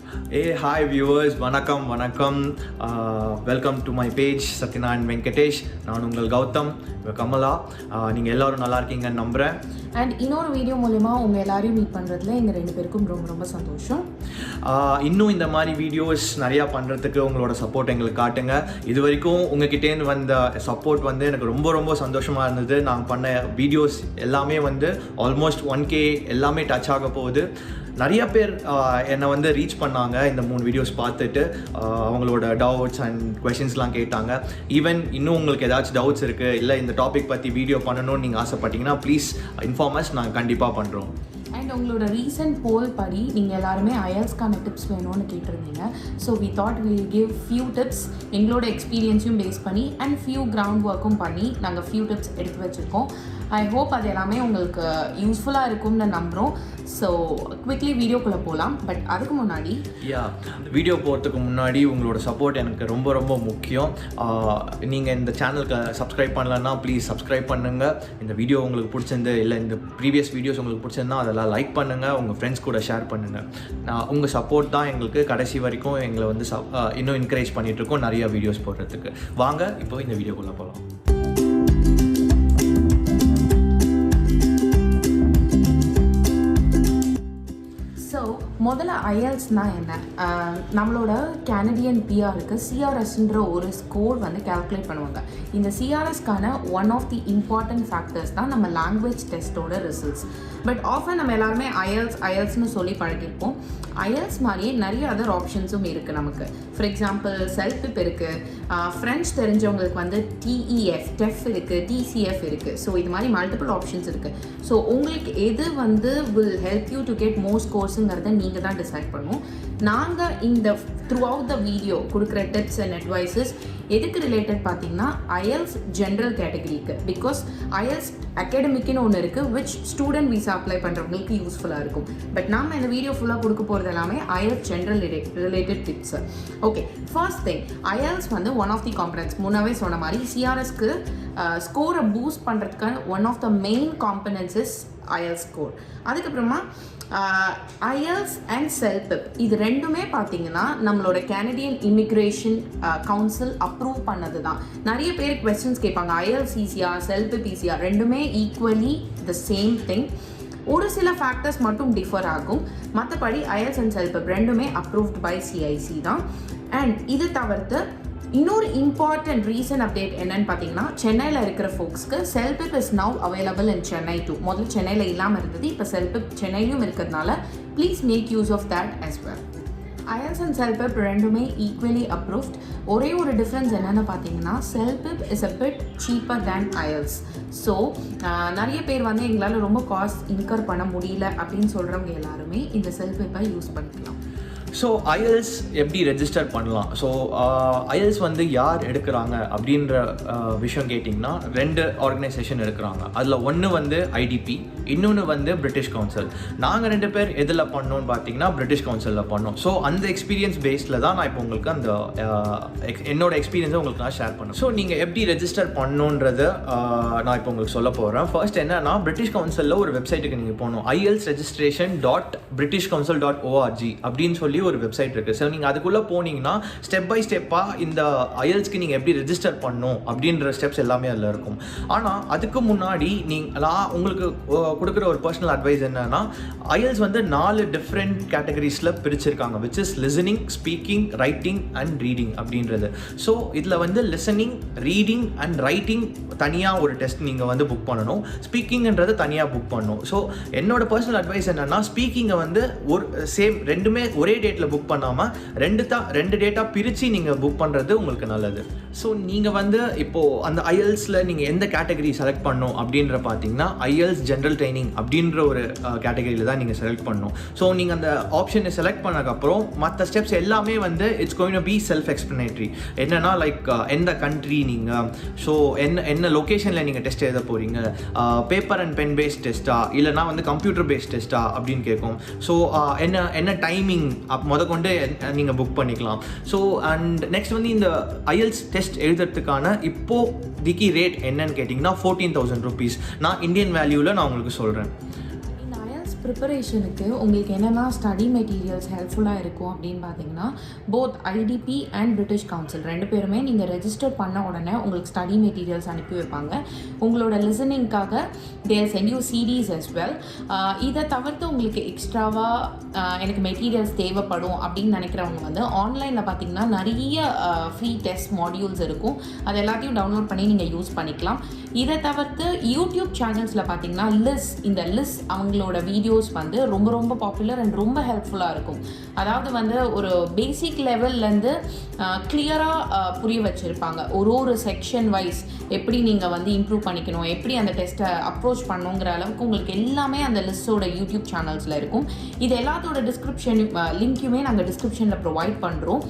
Hey, hi viewers, வணக்கம். Welcome to my page, Satyanarayan Venkatesh. நான் உங்கள் கௌதம், கமலா. நீங்கள் எல்லாரும் நல்லா இருக்கீங்கன்னு நம்புகிறேன். அண்ட் இன்னொரு வீடியோ மூலமா உங்கள் எல்லாரையும் மீட் பண்ணுறதுல எங்கள் ரெண்டு பேருக்கும் ரொம்ப சந்தோஷம். இன்னும் இந்த மாதிரி வீடியோஸ் நிறையா பண்ணுறதுக்கு உங்களோட சப்போர்ட் எங்களுக்கு காட்டுங்க. இது வரைக்கும் உங்ககிட்டேருந்து வந்த சப்போர்ட் வந்து எனக்கு ரொம்ப சந்தோஷமாக இருந்தது. நாங்கள் பண்ண வீடியோஸ் எல்லாமே வந்து ஆல்மோஸ்ட் 1K எல்லாமே டச் ஆக போகுது. நிறைய பேர் என்னை வந்து ரீச் பண்ணாங்க இந்த 3 வீடியோஸ் பார்த்துட்டு. அவங்களோட டவுட்ஸ் அண்ட் கொஷின்ஸ்லாம் கேட்டாங்க. ஈவன் இன்னும் உங்களுக்கு ஏதாச்சும் டவுட்ஸ் இருக்குது, இல்லை இந்த டாபிக் பற்றி வீடியோ பண்ணணும்னு நீங்கள் ஆசைப்பட்டீங்கன்னா ப்ளீஸ் இன்ஃபார்ம் அஸ், நாங்கள் கண்டிப்பாக பண்ணுறோம். அண்ட் உங்களோட ரீசன்ட் போல் படி நீங்கள் எல்லாருமே ஐஎல்ஸ்க்கான டிப்ஸ் வேணும்னு கேட்டிருந்தீங்க. So we thought will give few tips, எங்களோட எக்ஸ்பீரியன்ஸையும் பேஸ் பண்ணி அண்ட் ஃபியூ கிரவுண்ட் ஒர்க்கும் பண்ணி நாங்கள் ஃபியூ டிப்ஸ் எடுத்து வச்சுருக்கோம். ஐ ஹோப் அது எல்லாமே உங்களுக்கு யூஸ்ஃபுல்லாக இருக்கும்னு நம்புகிறோம். ஸோ குவிக்லி வீடியோக்குள்ளே போகலாம். பட் அதுக்கு முன்னாடி வீடியோ போகிறதுக்கு முன்னாடி உங்களோட சப்போர்ட் எனக்கு ரொம்ப முக்கியம். நீங்கள் இந்த சேனலுக்கு சப்ஸ்கிரைப் பண்ணலன்னா ப்ளீஸ் சப்ஸ்கிரைப் பண்ணுங்கள். இந்த வீடியோ உங்களுக்கு பிடிச்சிருந்து, இல்லை இந்த ப்ரீவியஸ் வீடியோஸ் உங்களுக்கு பிடிச்சிருந்தா அதெல்லாம் லைக் பண்ணுங்கள், உங்கள் ஃப்ரெண்ட்ஸ் கூட ஷேர் பண்ணுங்கள். உங்கள் சப்போர்ட் தான் எங்களுக்கு கடைசி வரைக்கும் எங்களை வந்து இன்னும் என்கரேஜ் பண்ணிகிட்ருக்கோம் நிறையா வீடியோஸ் போடுறதுக்கு. வாங்க இப்போ இந்த வீடியோக்குள்ளே போகலாம். முதல்ல ஐஎல்ஸ்னால் என்ன? நம்மளோட கேனடியன் பிஆருக்கு சிஆர்எஸ்ன்ற ஒரு ஸ்கோர் வந்து கால்குலேட் பண்ணுவாங்க. இந்த சிஆர்எஸ்க்கான one of the important factors தான் நம்ம லாங்குவேஜ் டெஸ்ட்டோட ரிசல்ட்ஸ். பட் ஆஃபன் நம்ம எல்லாருமே ஐஎல்ஸ்னு சொல்லி பழகிருப்போம். ஐஎல்ஸ் மாதிரியே நிறைய அதர் ஆப்ஷன்ஸும் இருக்குது நமக்கு. ஃபார் எக்ஸாம்பிள் செல்ஃபிப் இருக்குது, ஃப்ரெஞ்ச் தெரிஞ்சவங்களுக்கு வந்து டெஃப் இருக்குது, டிசிஎஃப் இருக்குது. ஸோ இது மாதிரி மல்டிபிள் ஆப்ஷன்ஸ் இருக்குது. ஸோ உங்களுக்கு எது வந்து will help you to get more ஸ்கோர்ஸுங்கிறத நீங்கள் தான் டிசைட் பண்ணுவோம். நாங்கள் இந்த த்ரூ அவுட் த வீடியோ கொடுக்குற டிப்ஸ் அண்ட் அட்வைசஸ் எதுக்கு ரிலேட்டட் பார்த்தீங்கன்னா ஐஎல்ஸ் ஜென்ரல் கேட்டகரிக்கு. பிகாஸ் ஐஎல்ஸ் அகாடமிக்குன்னு ஒன்று இருக்குது விச் ஸ்டூடெண்ட் விசா அப்ளை பண்ணுறவங்களுக்கு யூஸ்ஃபுல்லாக இருக்கும். பட் நம்ம இந்த வீடியோ ஃபுல்லாக கொடுக்க போகிறது எல்லாமே IELTS general related tips. Okay, first thing, IELTS வந்து ஒன் ஆஃப் தி காம்பனன்ட்ஸ். முன்னவே சொன்ன மாதிரி சிஆர்எஸ்க்கு ஸ்கோரை பூஸ்ட் பண்ணுறதுக்கான one of the main components is IELTS score. அதுக்கப்புறமா ஐஎல்ஸ் அண்ட் செல்பிப் இது ரெண்டுமே பார்த்தீங்கன்னா நம்மளோட கேனடியன் இமிக்ரேஷன் கவுன்சில் அப்ரூவ் பண்ணது தான். நிறைய பேர் கொஸ்டின்ஸ் கேட்பாங்க, ஐஎல்ஸ் ஈஸியா செல்பிப் ஈஸியா? ரெண்டுமே ஈக்குவலி த சேம் திங். ஒரு சில ஃபேக்டர்ஸ் மட்டும் டிஃபர் ஆகும். மற்றபடி ஐஎல்ஸ் அண்ட் செல்பிப் ரெண்டுமே அப்ரூவ்ட் பை சிஐசி தான். அண்ட் இது தவிர்த்து இன்னொரு இம்பார்ட்டன்ட் ரீசன் அப்டேட் என்னன்னு பார்த்தீங்கன்னா, சென்னையில் இருக்கிற ஃபோக்ஸ்க்கு CELPIP is now available in Chennai too. முதல்ல சென்னையில் இல்லாமல் இருந்தது, இப்போ செல்பிப் சென்னையிலும் இருக்கிறதுனால please make use of that as well. IELTS and CELPIP ரெண்டுமே ஈக்குவலி அப்ரூவ்ட். ஒரே ஒரு டிஃப்ரென்ஸ் என்னென்னு பார்த்தீங்கன்னா, CELPIP is a bit cheaper than IELTS. So நிறைய பேர் வந்து எங்களால் ரொம்ப காஸ்ட் இன்கர் பண்ண முடியல அப்படின்னு சொல்கிறவங்க எல்லாருமே இந்த செல்பிப்பை யூஸ் பண்ணிக்கலாம். ஸோ ஐஎல்ஸ் எப்படி ரெஜிஸ்டர் பண்ணலாம்? ஸோ ஐஎல்ஸ் வந்து யார் எடுக்கிறாங்க அப்படின்ற விஷயம் கேட்டிங்கன்னா, 2 ஆர்கனைசேஷன் எடுக்கிறாங்க. அதில் ஒன்று வந்து ஐடிபி, இன்னொன்று வந்து பிரிட்டிஷ் கவுன்சில். நாங்கள் 2 பேர் எதில் பண்ணோன்னு பார்த்தீங்கன்னா பிரிட்டிஷ் கவுன்சிலில் பண்ணோம். ஸோ அந்த எக்ஸ்பீரியன்ஸ் பேஸில் தான் நான் இப்போ உங்களுக்கு அந்த என்னோட எக்ஸ்பீரியன்ஸை உங்களுக்கு நான் ஷேர் பண்ணேன். ஸோ நீங்கள் எப்படி ரெஜிஸ்டர் பண்ணணுன்றதை நான் இப்போ உங்களுக்கு சொல்ல போகிறேன். ஃபர்ஸ்ட் என்னன்னா, பிரிட்டிஷ் கவுன்சிலில் ஒரு வெப்சைட்டுக்கு நீங்கள் போகணும். ielsregistration.britishcouncil.org அப்படின்னு சொல்லி ஒரு வெப்சைட் இருக்குது. ஸோ நீங்கள் அதுக்குள்ளே போனீங்கன்னா ஸ்டெப் பை ஸ்டெப்பாக இந்த ஐஎல்ஸ்க்கு நீங்கள் எப்படி ரெஜிஸ்டர் பண்ணணும் அப்படின்ற ஸ்டெப்ஸ் எல்லாமே அதில் இருக்கும். ஆனால் அதுக்கு முன்னாடி நான் உங்களுக்கு கொடுக்குற ஒரு பர்சனல் அட்வைஸ் என்னன்னா, ஐஎல்ஸ் வந்து 4 டிஃப்ரெண்ட் கேட்டகரிஸில் பிரிச்சிருக்காங்க, which is listening, speaking, writing and reading அப்படின்றது. ஸோ இதில் வந்து லிசனிங், ரீடிங் அண்ட் ரைட்டிங் தனியாக ஒரு டெஸ்ட் நீங்கள் வந்து புக் பண்ணணும், ஸ்பீக்கிங்ன்றது தனியாக புக் பண்ணணும். ஸோ என்னோட பர்சனல் அட்வைஸ் என்னன்னா, ஸ்பீக்கிங்கை வந்து ரெண்டுமே ஒரே டேட்டில் புக் பண்ணாமல் 2 டேட்டா பிரித்து நீங்கள் புக் பண்ணுறது உங்களுக்கு நல்லது. ஸோ நீங்கள் வந்து இப்போது அந்த ஐஎல்ஸில் நீங்கள் எந்த கேட்டகரி செலக்ட் பண்ணணும் அப்படின்ற பார்த்தீங்கன்னா, ஐஎல்ஸ் ஜென்ரல் ட்ரைனிங் அப்படின்ற ஒரு கேட்டகரியில் தான் நீங்கள் செலக்ட் பண்ணணும். ஸோ நீங்கள் அந்த ஆப்ஷனை செலக்ட் பண்ணதுக்கப்புறம் மற்ற ஸ்டெப்ஸ் எல்லாமே வந்து it's going to be self explanatory. என்னென்னா லைக் எந்த கண்ட்ரி நீங்கள், ஸோ என்ன லொக்கேஷனில் நீங்கள் டெஸ்ட் எழுத போகிறீங்க, பேப்பர் அண்ட் பென் பேஸ்ட் டெஸ்ட்டா இல்லைனா வந்து கம்ப்யூட்டர் பேஸ்ட் டெஸ்ட்டா அப்படின்னு கேட்கும். ஸோ என்ன டைமிங் முதற்கொண்டு நீங்கள் புக் பண்ணிக்கலாம். ஸோ அண்ட் நெக்ஸ்ட் வந்து இந்த ஐஎல்ஸ் டெஸ்ட் எழுதுறதுக்கான இப்போதைக்கு ரேட் என்னன்னு கேட்டிங்கன்னா 14,000 rupees. நான் இந்தியன் வேல்யூவில் நான் உங்களுக்கு சொல்கிறேன். இந்த ஐஎல்ஸ் ப்ரிப்பரேஷனுக்கு உங்களுக்கு என்னென்னா ஸ்டடி மெட்டீரியல்ஸ் ஹெல்ப்ஃபுல்லாக இருக்கும் அப்படின்னு பார்த்தீங்கன்னா both ITP and British council 2 பேருமே நீங்கள் ரெஜிஸ்டர் பண்ண உடனே உங்களுக்கு ஸ்டடி மெட்டீரியல்ஸ் அனுப்பி வைப்பாங்க. உங்களோட லிசனிங்காக there send you CDs as well. இதை தவிர்த்து உங்களுக்கு எக்ஸ்ட்ராவாக எனக்கு மெட்டீரியல்ஸ் தேவைப்படும் அப்படின்னு நினைக்கிறவங்க வந்து ஆன்லைனில் பார்த்தீங்கன்னா நிறைய ஃப்ரீ டெஸ்ட் மாடியூல்ஸ் இருக்கும். அது எல்லாத்தையும் டவுன்லோட் பண்ணி நீங்கள் யூஸ் பண்ணிக்கலாம். இதை தவிர்த்து யூடியூப் சேனல்ஸில் பார்த்தீங்கன்னா இந்த லிஸ் அவங்களோட வீடியோஸ் வந்து ரொம்ப ரொம்ப பாப்புலர் அண்ட் ரொம்ப ஹெல்ப்ஃபுல்லாக இருக்கும். அதாவது வந்து ஒரு பேசிக் லெவல்லேருந்து கிளியராக புரிய வச்சுருப்பாங்க. ஒரு செக்ஷன் வைஸ் எப்படி நீங்கள் வந்து இம்ப்ரூவ் பண்ணிக்கணும், எப்படி அந்த டெஸ்ட்டை அப்ரோச் பண்ணணுங்கிற அளவுக்கு உங்களுக்கு எல்லாமே அந்த லிஸ்ட்டோட யூடியூப் சேனல்ஸில் இருக்கும். இது எல்லாத்தோட டிஸ்கிரிப்ஷன் லிங்க்குமே நாங்கள் டிஸ்கிரிப்ஷனில் ப்ரொவைட் பண்ணுறோம்.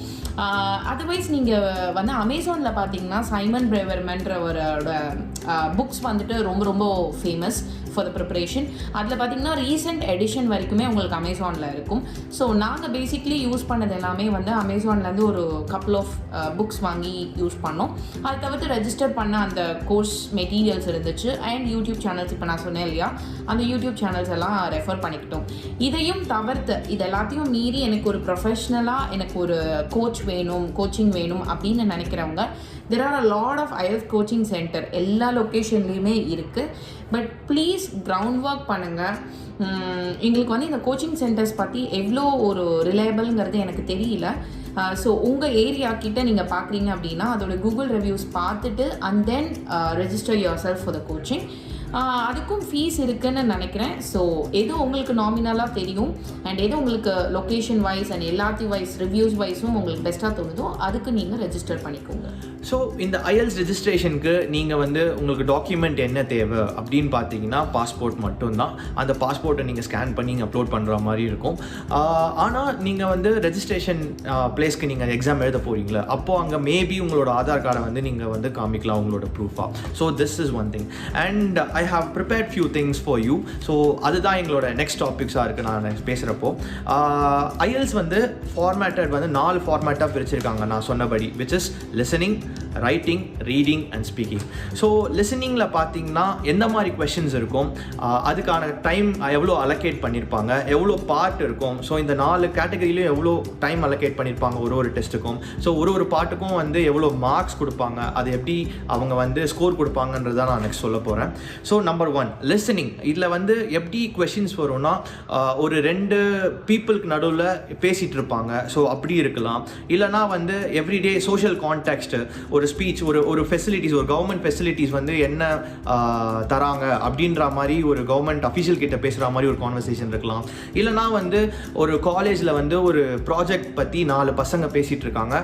அதர்வைஸ் நீங்கள் வந்து அமேசானில் பார்த்தீங்கன்னா சைமன் பிரேவர்மன்றவரோட புக்ஸ் வந்துட்டு ரொம்ப ரொம்ப ஃபேமஸ் ஃபார் த ப்ரிப்பரேஷன். அதில் பார்த்தீங்கன்னா ரீசெண்ட் எடிஷன் வரைக்குமே உங்களுக்கு அமேசானில் இருக்கும். ஸோ நாங்கள் பேசிக்லி யூஸ் பண்ணது எல்லாமே வந்து அமேசான்லேருந்து ஒரு கப்புள் ஆஃப் புக்ஸ் வாங்கி யூஸ் பண்ணோம். அதை தவிர்த்து ரெஜிஸ்டர் பண்ண அந்த கோர்ஸ் மெட்டீரியல்ஸ் இருந்துச்சு அண்ட் யூடியூப் சேனல்ஸ் இப்போ நான் சொன்னேன் இல்லையா, அந்த யூடியூப் சேனல்ஸ் எல்லாம் ரெஃபர் பண்ணிக்கிட்டோம். இதையும் தவிர்த்து இது எல்லாத்தையும் மீறி எனக்கு ஒரு ப்ரொஃபஷ்னலாக எனக்கு ஒரு கோச்சிங் வேணும் அப்படின்னு நினைக்கிறவங்க there are a lot of IELTS coaching centre எல்லா லொக்கேஷன்லேயுமே இருக்குது. பட் ப்ளீஸ் கிரவுண்ட் ஒர்க் பண்ணுங்கள். எங்களுக்கு வந்து இந்த கோச்சிங் சென்டர்ஸ் பற்றி எவ்வளோ ஒரு ரிலையபிள்ங்கிறது எனக்கு தெரியல. ஸோ உங்கள் ஏரியா கிட்ட நீங்கள் பார்க்குறீங்க அப்படின்னா அதோட கூகுள் ரிவ்யூஸ் பார்த்துட்டு and then register your self for the coaching. அதுக்கும் ஃபீஸ் இருக்குன்னு நினைக்கிறேன். ஸோ எது உங்களுக்கு நாமினலாக தெரியும் அண்ட் எது உங்களுக்கு லொக்கேஷன் வைஸ் அண்ட் எல்லாத்தையும் வைஸ் ரிவ்யூஸ் வைஸும் உங்களுக்கு பெஸ்ட்டாக தோணுதோ அதுக்கு நீங்கள் ரெஜிஸ்டர் பண்ணிக்கோங்க. ஸோ இந்த IELTS ரெஜிஸ்ட்ரேஷனுக்கு நீங்கள் வந்து உங்களுக்கு டாக்குமெண்ட் என்ன தேவை அப்படின்னு பார்த்தீங்கன்னா பாஸ்போர்ட் மட்டும்தான். அந்த பாஸ்போர்ட்டை நீங்கள் ஸ்கேன் பண்ணி அப்லோட் பண்ணுற மாதிரி இருக்கும். ஆனால் நீங்கள் வந்து ரெஜிஸ்ட்ரேஷன் பிளேஸ்க்கு நீங்கள் எக்ஸாம் எழுத போகிறீங்களா, அப்போது அங்கே மேபி உங்களோட ஆதார் கார்டை வந்து நீங்கள் வந்து காமிக்கலாம் உங்களோட ப்ரூஃபாக. So this is one thing and I have prepared few things for you. So அதுதான் எங்களோட நெக்ஸ்ட் டாபிக்ஸாக இருக்குது. நான் பேசுகிறப்போ IELTS வந்து ஃபார்மேட்டட் வந்து 4 ஃபார்மேட்டாக பிரிச்சிருக்காங்க நான் சொன்னபடி, which is listening, writing, reading and speaking. So லிசனிங்கில் பார்த்தீங்கன்னா எந்த மாதிரி கொஷின்ஸ் இருக்கும், அதுக்கான டைம் எவ்வளோ அலோகேட் பண்ணியிருப்பாங்க, எவ்வளோ பார்ட் இருக்கும். ஸோ இந்த 4 கேட்டகரியிலையும் எவ்வளோ டைம் அலோகேட் பண்ணியிருப்பாங்க ஒரு டெஸ்ட்டுக்கும். ஸோ ஒரு பாட்டுக்கும் வந்து எவ்வளோ மார்க்ஸ் கொடுப்பாங்க, அது எப்படி அவங்க வந்து ஸ்கோர் கொடுப்பாங்கன்றதான் நான் நெக்ஸ்ட் சொல்ல போகிறேன். So number 1 listening. இதில் வந்து எப்படி கொஷின்ஸ் வரும்னா ஒரு 2 பீப்புளுக்கு நடுவில் பேசிகிட்டு இருப்பாங்க. ஸோ அப்படி இருக்கலாம். இல்லைனா வந்து எவ்ரிடே சோஷியல் கான்டெக்ஸ்ட், ஒரு ஸ்பீச், ஒரு ஃபெசிலிட்டிஸ், ஒரு கவர்மெண்ட் ஃபெசிலிட்டிஸ் வந்து என்ன தராங்க அப்படின்ற மாதிரி ஒரு கவர்மெண்ட் அஃபீஷியல் கிட்ட பேசுகிற மாதிரி ஒரு கான்வர்சேஷன் இருக்கலாம். இல்லைனா வந்து ஒரு காலேஜில் வந்து ஒரு ப்ராஜெக்ட் பற்றி 4 பசங்க பேசிகிட்டு இருக்காங்க.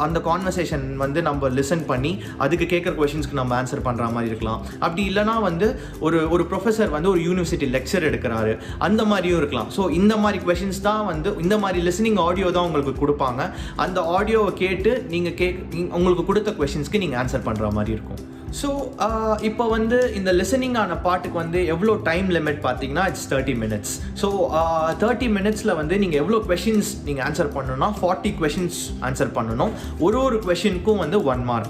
அந்த கான்வர்சேஷன் வந்து நம்ம லிசன் பண்ணி அதுக்கு கேட்குற கொஷின்ஸ்க்கு நம்ம ஆன்சர் பண்ணுற மாதிரி இருக்கலாம். அப்படி இல்லைனா வந்து ஒரு ப்ரொஃபஸர் வந்து ஒரு யூனிவர்சிட்டி லெக்சர் எடுக்கிறாரு, அந்த மாதிரியும் இருக்கலாம். ஸோ இந்த மாதிரி கொஷின்ஸ் தான் வந்து இந்த மாதிரி லிசனிங் ஆடியோ தான் உங்களுக்கு கொடுப்பாங்க. அந்த ஆடியோவை கேட்டு நீங்கள் உங்களுக்கு கொடுத்த கொஷின்ஸ்க்கு நீங்கள் ஆன்சர் பண்ணுற மாதிரி இருக்கும். ஸோ இப்போ வந்து இந்த லிசனிங்கான பாட்டுக்கு வந்து எவ்வளோ டைம் லிமிட் பார்த்தீங்கன்னா இட்ஸ் 30 minutes. ஸோ 30 minutesல வந்து நீங்கள் எவ்வளோ கொஷின்ஸ் நீங்கள் ஆன்சர் பண்ணணும்னா 40 questions ஆன்சர் பண்ணணும். ஒரு கொஷினுக்கும் வந்து 1 mark.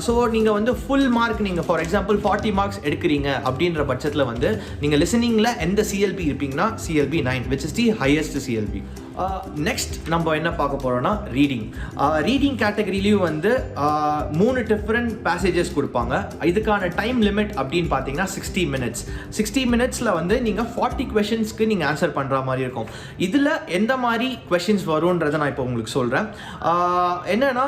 ஸோ நீங்கள் வந்து ஃபுல் மார்க் நீங்கள் ஃபார் எக்ஸாம்பிள் 40 marks எடுக்கிறீங்க அப்படின்ற பட்சத்தில் வந்து நீங்கள் லிசனிங்கில் எந்த CLB இருப்பீங்கன்னா CLB 9, which is the highest CLB. Next நம்ம என்ன பார்க்க போகிறோம்னா ரீடிங் கேட்டகரியிலையும் வந்து 3 டிஃப்ரெண்ட் பேசேஜஸ் கொடுப்பாங்க. இதுக்கான டைம் லிமிட் அப்படின்னு பார்த்தீங்கன்னா 60 minutes. 60 minutesல வந்து நீங்கள் 40 questionஸ்க்கு நீங்கள் ஆன்சர் பண்ணுற மாதிரி இருக்கும். இதில் எந்த மாதிரி கொஷின்ஸ் வரும்ன்றதை நான் இப்போ உங்களுக்கு சொல்கிறேன். என்னன்னா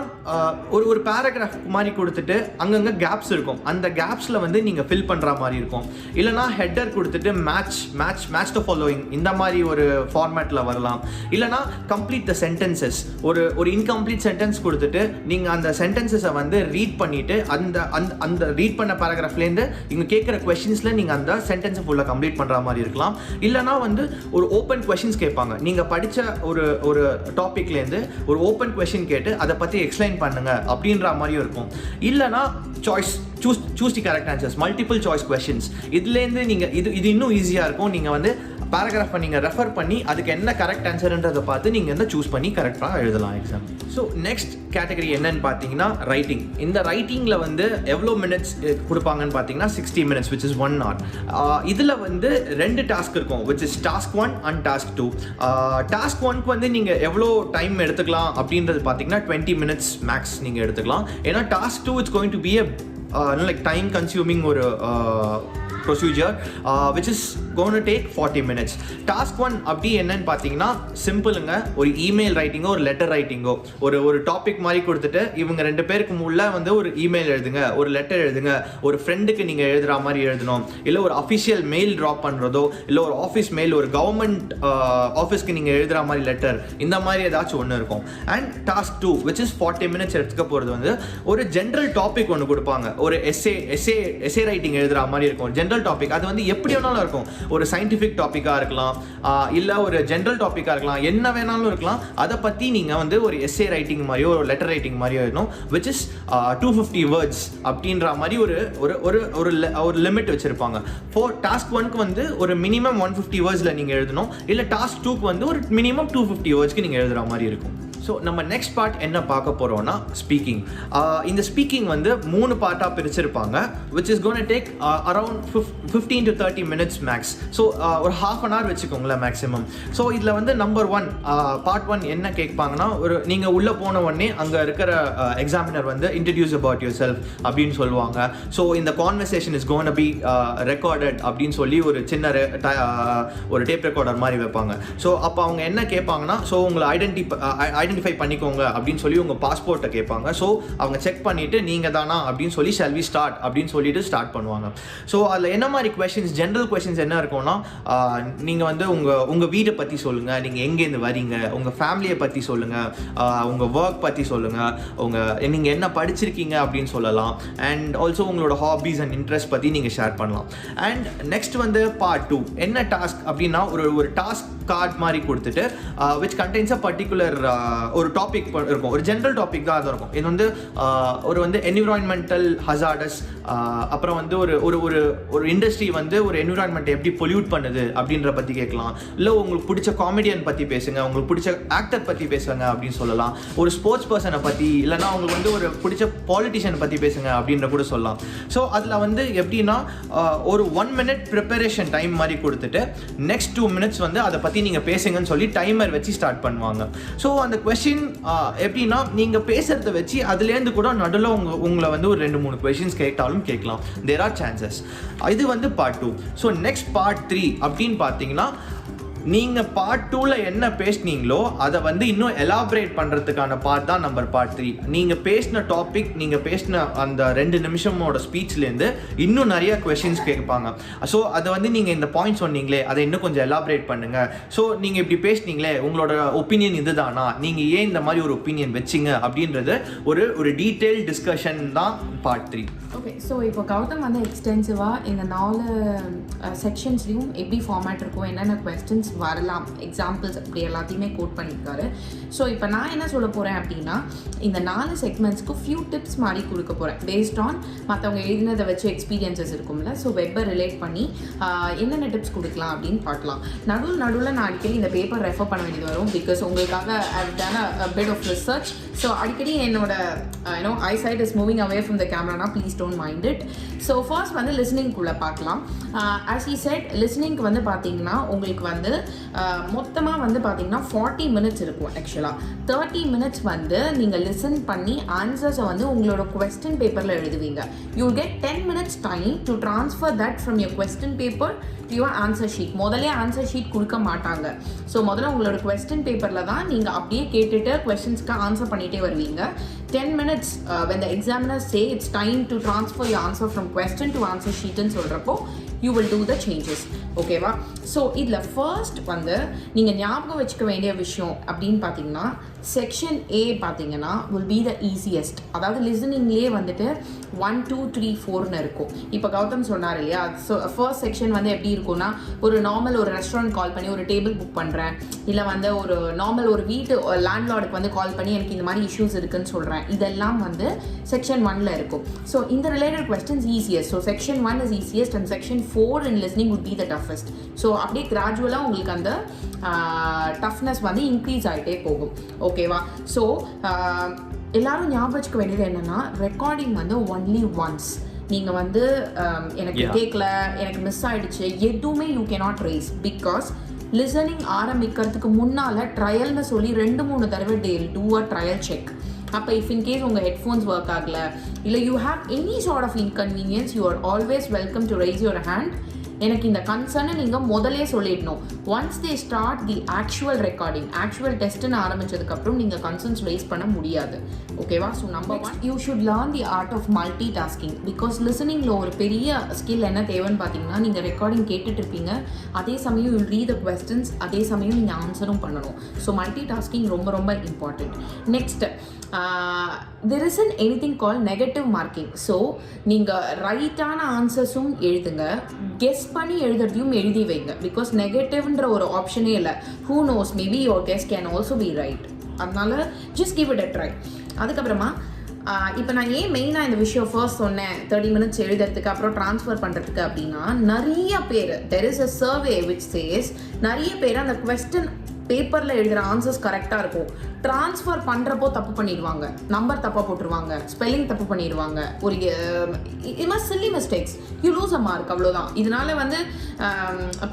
ஒரு பேராகிராஃப் மாதிரி கொடுத்துட்டு அங்கங்கே கேப்ஸ் இருக்கும். அந்த கேப்ஸில் வந்து நீங்கள் ஃபில் பண்ணுற மாதிரி இருக்கும். இல்லைனா ஹெட்டர் கொடுத்துட்டு மேட்ச் த ஃபாலோயிங் இந்த மாதிரி ஒரு ஃபார்மேட்டில் வரலாம். இல்லைனா கம்ப்ளீட் த சென்டென்சஸ், ஒரு இன்கம்ப்ளீட் சென்டென்ஸ் கொடுத்துட்டு நீங்கள் அந்த சென்டென்சஸை வந்து ரீட் பண்ணிவிட்டு அந்த ரீட் பண்ண பேராகிராஃப்லேருந்து இங்கே கேட்குற கொஷின்ஸில் நீங்கள் அந்த சென்டென்ஸை ஃபுல்லாக கம்ப்ளீட் பண்ணுற மாதிரி இருக்கலாம். இல்லைனா வந்து ஒரு ஓப்பன் கொஷின்ஸ் கேட்பாங்க. நீங்கள் படித்த ஒரு டாப்பிக்லேருந்து ஒரு ஓப்பன் கொஷின் கேட்டு அதை பற்றி எக்ஸ்பிளைன் பண்ணுங்க அப்படின்ற மாதிரியும் இருக்கும். இல்லைனா choose the correct answers, multiple choice questions. இதுலேருந்து நீங்கள் இது இன்னும் ஈஸியாக இருக்கும். நீங்கள் வந்து பேராகிராஃபை நீங்கள் ரெஃபர் பண்ணி அதுக்கு என்ன கரெக்ட் ஆன்சர்ன்றதை பார்த்து நீங்கள் வந்து சூஸ் பண்ணி கரெக்டாக எழுதலாம் எக்ஸாம். ஸோ நெக்ஸ்ட் கேட்டகரி என்னன்னு பார்த்தீங்கன்னா ரைட்டிங். இந்த ரைட்டிங்கில் வந்து எவ்வளோ மினிட்ஸ் கொடுப்பாங்கன்னு பார்த்தீங்கன்னா 60 minutes, which is 1 hour. இதில் வந்து 2 டாஸ்க் இருக்கும், which is task 1 and task 2. Task 1க்கு வந்து நீங்கள் எவ்வளோ டைம் எடுத்துக்கலாம் அப்படின்றது பார்த்தீங்கன்னா 20 minutes மேக்ஸ் நீங்கள் எடுத்துக்கலாம். ஏன்னா task 2 it's going to be like time consuming ஒரு procedure which is going to take 40 minutes. Task 1 அப்படி என்னன்னு பார்த்தீங்கன்னா சிம்பிளுங்க, ஒரு இமெயில் ரைட்டிங்கோ ஒரு லெட்டர் ரைட்டிங்கோ ஒரு டாபிக் மாதிரி கொடுத்துட்டு இவங்க 2 பேருக்கு உள்ள வந்து ஒரு இமெயில் எழுதுங்க, ஒரு லெட்டர் எழுதுங்க, ஒரு ஃப்ரெண்டுக்கு நீங்கள் எழுதுகிற மாதிரி எழுதணும், இல்லை ஒரு அஃபிஷியல் மெயில் ட்ராப் பண்ணுறதோ, இல்லை ஒரு ஆஃபீஸ் மெயில், ஒரு கவர்மெண்ட் ஆஃபீஸ்க்கு நீங்கள் எழுதுகிற மாதிரி லெட்டர், இந்த மாதிரி ஏதாச்சும் ஒன்று இருக்கும். And task 2 which is 40 minutes எடுத்துக்க போகிறது வந்து ஒரு ஜென்ரல் டாபிக் ஒன்று கொடுப்பாங்க, ஒரு எஸ்ஏ ரைட்டிங் எழுதுகிற மாதிரி இருக்கும். ஜென்ரல் டாபிக் அது வந்து எப்படி வேணாலும் இருக்கும், ஒரு சயின்டிஃபிக் டாப்பிக்காக இருக்கலாம், இல்லை ஒரு ஜென்ரல் டாப்பிக்காக இருக்கலாம், என்ன வேணாலும் இருக்கலாம். அதை பற்றி நீங்கள் வந்து ஒரு எஸ்ஏ ரைட்டிங் மாதிரியோ ஒரு லெட்டர் ரைட்டிங் மாதிரியோ எழுதணும், which is 250 words அப்படின்ற மாதிரி ஒரு லிமிட் வச்சுருப்பாங்க. டாஸ்க் 1க்கு வந்து ஒரு மினிமம் 150 wordsல நீங்கள் எழுதணும், இல்லை டாஸ்க் 2க்கு வந்து ஒரு மினிமம் 250 wordsக்கு நீங்கள் எழுதுகிற மாதிரி இருக்கும். ஸோ நம்ம நெக்ஸ்ட் பார்ட் என்ன பார்க்க போகிறோம்னா ஸ்பீக்கிங். இந்த ஸ்பீக்கிங் வந்து 3 பார்ட்டாக பிரிச்சிருப்பாங்க, which is gonna take around 15 to 30 minutes max. So ஒரு half an hour வச்சுக்கோங்களேன் மேக்ஸிமம். ஸோ இதில் வந்து நம்பர் 1 பார்ட் 1 என்ன கேட்பாங்கன்னா, நீங்கள் உள்ளே போன உடனே அங்கே இருக்கிற எக்ஸாமினர் வந்து இன்ட்ரடியூஸ் அபவுட் யுவர் செல்ஃப் அப்படின்னு சொல்லுவாங்க. ஸோ இந்த conversation is gonna be recorded அப்படின்னு சொல்லி ஒரு சின்ன ஒரு டேப் ரெக்கார்டர் மாதிரி வைப்பாங்க. ஸோ அப்போ அவங்க என்ன கேட்பாங்கன்னா, ஸோ உங்களை ஐடென்டிஃபை பண்ணிக்கோங்க அப்படின்னு சொல்லி உங்கள் பாஸ்போர்ட்டை கேட்பாங்க. ஸோ அவங்க செக் பண்ணிவிட்டு நீங்கள் தானா அப்படின்னு சொல்லி ஷால் வி ஸ்டார்ட் அப்படின்னு சொல்லிட்டு ஸ்டார்ட் பண்ணுவாங்க. ஸோ அதில் என்ன மாதிரி கொஷின்ஸ், ஜென்ரல் கொஷின்ஸ் என்ன இருக்கும்னா, நீங்கள் வந்து உங்கள் வீடை பற்றி சொல்லுங்கள், நீங்கள் எங்கேருந்து வரீங்க, உங்கள் ஃபேமிலியை பற்றி சொல்லுங்கள், உங்கள் ஒர்க் பற்றி சொல்லுங்கள், நீங்கள் என்ன படிச்சிருக்கீங்க அப்படின்னு சொல்லலாம். அண்ட் ஆல்சோ உங்களோட ஹாபீஸ் அண்ட் இன்ட்ரெஸ்ட் பற்றி நீங்கள் ஷேர் பண்ணலாம். அண்ட் நெக்ஸ்ட் வந்து பார்ட் 2 என்ன டாஸ்க் அப்படின்னா, ஒரு டாஸ்க் கார்டு மாதிரி கொடுத்துட்டு which contains a particular ஒரு டாபிக் இருக்கும், ஒரு ஜென்ரல் டாபிக் தான் அது இருக்கும். இது வந்து ஒரு என்விரான்மெண்டல் ஹசார்டஸ், அப்புறம் வந்து ஒரு இண்டஸ்ட்ரி வந்து ஒரு என்விரான்மெண்ட் எப்படி பொல்யூட் பண்ணுது அப்படின்ற பற்றி கேட்கலாம். இல்லை உங்களுக்கு பிடிச்ச காமெடியன் பற்றி பேசுங்க, உங்களுக்கு பிடிச்ச ஆக்டர் பற்றி பேசுங்க அப்படின்னு சொல்லலாம். ஒரு ஸ்போர்ட்ஸ் பர்சனை பற்றி, இல்லைனா உங்களுக்கு வந்து ஒரு பிடிச்ச பாலிட்டிஷியனை பற்றி பேசுங்க அப்படின்ற கூட சொல்லலாம். ஸோ அதில் வந்து எப்படின்னா ஒரு 1 minute ப்ரிப்பரேஷன் டைம் மாதிரி கொடுத்துட்டு நெக்ஸ்ட் 2 minutes வந்து அதை பற்றி நீங்கள் பேசுங்கன்னு சொல்லி டைமர் வச்சு ஸ்டார்ட் பண்ணுவாங்க. ஸோ அந்த கொஸ்டின் எப்படின்னா, நீங்கள் பேசுகிறத வச்சு அதுலேருந்து கூட நடுவில் உங்களை வந்து ஒரு 2-3 கொஸ்டின்ஸ் கேட்டாலும் கேட்கலாம். There are chances. இது வந்து பார்ட் 2. ஸோ நெக்ஸ்ட் பார்ட் 3 அப்படின்னு பார்த்தீங்கன்னா, நீங்கள் பார்ட் 2ல என்ன பேசுனீங்களோ அதை வந்து இன்னும் எலாபரேட் பண்ணுறதுக்கான பார்ட் தான் பார்ட் 3. நீங்கள் பேசின டாபிக், நீங்கள் பேசின அந்த 2 நிமிஷமோட ஸ்பீச்லேருந்து இன்னும் நிறைய கொஷின்ஸ் கேட்பாங்க. ஸோ அதை வந்து நீங்கள் இந்த பாயிண்ட் சொன்னீங்களே அதை இன்னும் கொஞ்சம் எலாபரேட் பண்ணுங்கள். ஸோ நீங்கள் இப்படி பேசுனீங்களே, உங்களோட ஒப்பீனியன் இதுதானா, நீங்கள் ஏன் இந்த மாதிரி ஒரு ஒப்பீனியன் வச்சிங்க அப்படின்றது ஒரு டீட்டெயில் டிஸ்கஷன் தான் பார்ட் 3. ஓகே, ஸோ இப்போ கௌதம் வந்து எக்ஸ்டென்சிவாக இந்த 4 செக்ஷன்ஸ்லையும் எப்படி ஃபார்மேட் இருக்கும், என்னென்ன கொஸ்டின்ஸ் வரலாம், எக்ஸாம்பிள்ஸ் அப்படி எல்லாத்தையுமே கோட் பண்ணியிருக்காரு. ஸோ இப்போ நான் என்ன சொல்ல போகிறேன் அப்படின்னா, இந்த 4 செக்மெண்ட்ஸ்க்கு ஃபியூ டிப்ஸ் மாதிரி கொடுக்க போகிறேன் பேஸ்ட் ஆன் மற்றவங்க எழுதினதை வச்சு எக்ஸ்பீரியன்ஸஸ் இருக்கும்ல. ஸோ வெப்பை ரிலேட் பண்ணி என்னென்ன டிப்ஸ் கொடுக்கலாம் அப்படின்னு பார்க்கலாம். நடுவில் நான் அடிக்கடி இந்த பேப்பர் ரெஃபர் பண்ண வேண்டியது வரும், பிகாஸ் உங்களுக்காக I've done a bit of research. So அடிக்கடி என்னோட eyesight is moving away from the கேமரானா please don't mind it. So first வந்து லிஸ்னிங்குள்ளே பார்க்கலாம். ஆஸ் ஹி செட், லிஸ்னிங்க்கு வந்து பார்த்தீங்கன்னா உங்களுக்கு வந்து மொத்தமாக வந்து பார்த்தீங்கன்னா 40 minutes இருக்கும். ஆக்சுவலாக 30 minutes வந்து நீங்கள் லிசன் பண்ணி ஆன்சர்ஸை வந்து உங்களோட கொஸ்டின் பேப்பரில் எழுதுவீங்க. You get 10 minutes time to transfer that from your question paper to your answer sheet. முதல்ல ஆன்சர் ஷீட் கொடுக்க மாட்டாங்க. ஸோ முதல்ல உங்களோட கொஸ்டின் பேப்பரில் தான் நீங்கள் அப்படியே கேட்டுட்டு கொஸ்டின்ஸ்க்கு ஆன்சர் பண்ணிகிட்டே வருவீங்க. 10 minutes when the examiner say it's time to transfer your answer from question to answer sheet ன்னு சொல்கிறப்போ you will do the changes. ஓகேவா? ஸோ இதில் ஃபர்ஸ்ட் வந்து நீங்கள் ஞாபகம் வச்சுக்க வேண்டிய விஷயம் அப்படின்னு பார்த்தீங்கன்னா, செக்ஷன் A பார்த்தீங்கன்னா will be the easiest. அதாவது லிசனிங்லேயே வந்துட்டு 1, 2, 3, 4ன்னு இருக்கும். இப்போ கௌதம் சொன்னார் இல்லையா, ஸோ ஃபர்ஸ்ட் செக்ஷன் வந்து எப்படி இருக்கும்னா, ஒரு நார்மல் ஒரு ரெஸ்டாரண்ட் கால் பண்ணி ஒரு டேபிள் புக் பண்ணுறேன், இல்லை வந்து ஒரு நார்மல் ஒரு வீட்டு லேண்ட்லார்டுக்கு வந்து கால் பண்ணி எனக்கு இந்த மாதிரி இஷ்யூஸ் இருக்குன்னு சொல்கிறேன், இதெல்லாம் வந்து செக்ஷன் 1ல் இருக்கும். ஸோ இந்த related questions easiest. So section 1 is easiest and section 4 in listening would be the toughest. So அப்படியே கிராஜுவலாக உங்களுக்கு அந்த டஃப்னஸ் வந்து இன்க்ரீஸ் ஆகிட்டே போகும். ஓகேவா? ஸோ எல்லாரும் ஞாபகம் வச்சுக்க வேண்டியது என்னென்னா, ரெக்கார்டிங் வந்து ஒன்லி ஒன்ஸ். நீங்கள் வந்து எனக்கு கேட்கல, எனக்கு மிஸ் ஆகிடுச்சு, எதுவுமே you cannot raise. Because listening ஆரம்பிக்கிறதுக்கு முன்னால் ட்ரையல்னு சொல்லி 2-3 தடவை டூ அ ட்ரையல் செக். அப்போ இஃப் இன்கேஸ் உங்கள் ஹெட்ஃபோன்ஸ் ஒர்க் ஆகலை, இல்லை you have any sort of inconvenience, you are always welcome to raise your hand. எனக்கு இந்த கன்சர்னை நீங்கள் முதலே சொல்லிடணும். Once they start the actual recording, actual டெஸ்ட்டுன்னு ஆரம்பித்ததுக்கப்புறம் நீங்கள் கன்சர்ன்ஸ் ரைஸ் பண்ண முடியாது. ஓகேவா? So number 1, you should learn the art of multi tasking. Because லிசனிங்கில் ஒரு பெரிய ஸ்கில் என்ன தேவைன்னு பார்த்தீங்கன்னா, நீங்கள் ரெக்கார்டிங் கேட்டுட்டு இருப்பீங்க, அதே சமயம் யூ ரீட் த கொஸ்டின்ஸ், அதே சமயம் நீங்கள் ஆன்சரும் பண்ணணும். ஸோ மல்டி டாஸ்கிங் ரொம்ப ரொம்ப important. Next, there isn't anything called negative marking. So நீங்கள் ரைட்டான ஆன்சர்ஸும் எழுதுங்க, கெஸ் பண்ணி எழுதுறதையும் எழுதி வைங்க. பிகாஸ் நெகட்டிவ்ன்ற ஒரு ஆப்ஷனே இல்லை. Who knows, maybe your guess can also be right. அதனால just give it a try. அதுக்கப்புறமா இப்போ நான் ஏன் மெயினாக இந்த விஷயம் ஃபர்ஸ்ட் சொன்னேன் 30 மினிட்ஸ் எழுதுறதுக்கு அப்புறம் ட்ரான்ஸ்ஃபர் பண்ணுறதுக்கு அப்படின்னா, நிறைய பேர் there is a survey which says நிறைய பேர் அந்த கொஸ்டின் பேப்பரில் எழுதுகிற ஆன்சர்ஸ் கரெக்டாக இருக்கும், ட்ரான்ஸ்ஃபர் பண்ணுறப்போ தப்பு பண்ணிடுவாங்க, நம்பர் தப்பாக போட்டுருவாங்க, ஸ்பெல்லிங் தப்பு பண்ணிடுவாங்க, ஒரு இது மாதிரி chilli mistakes, you lose a mark. அவ்வளோதான். இதனால வந்து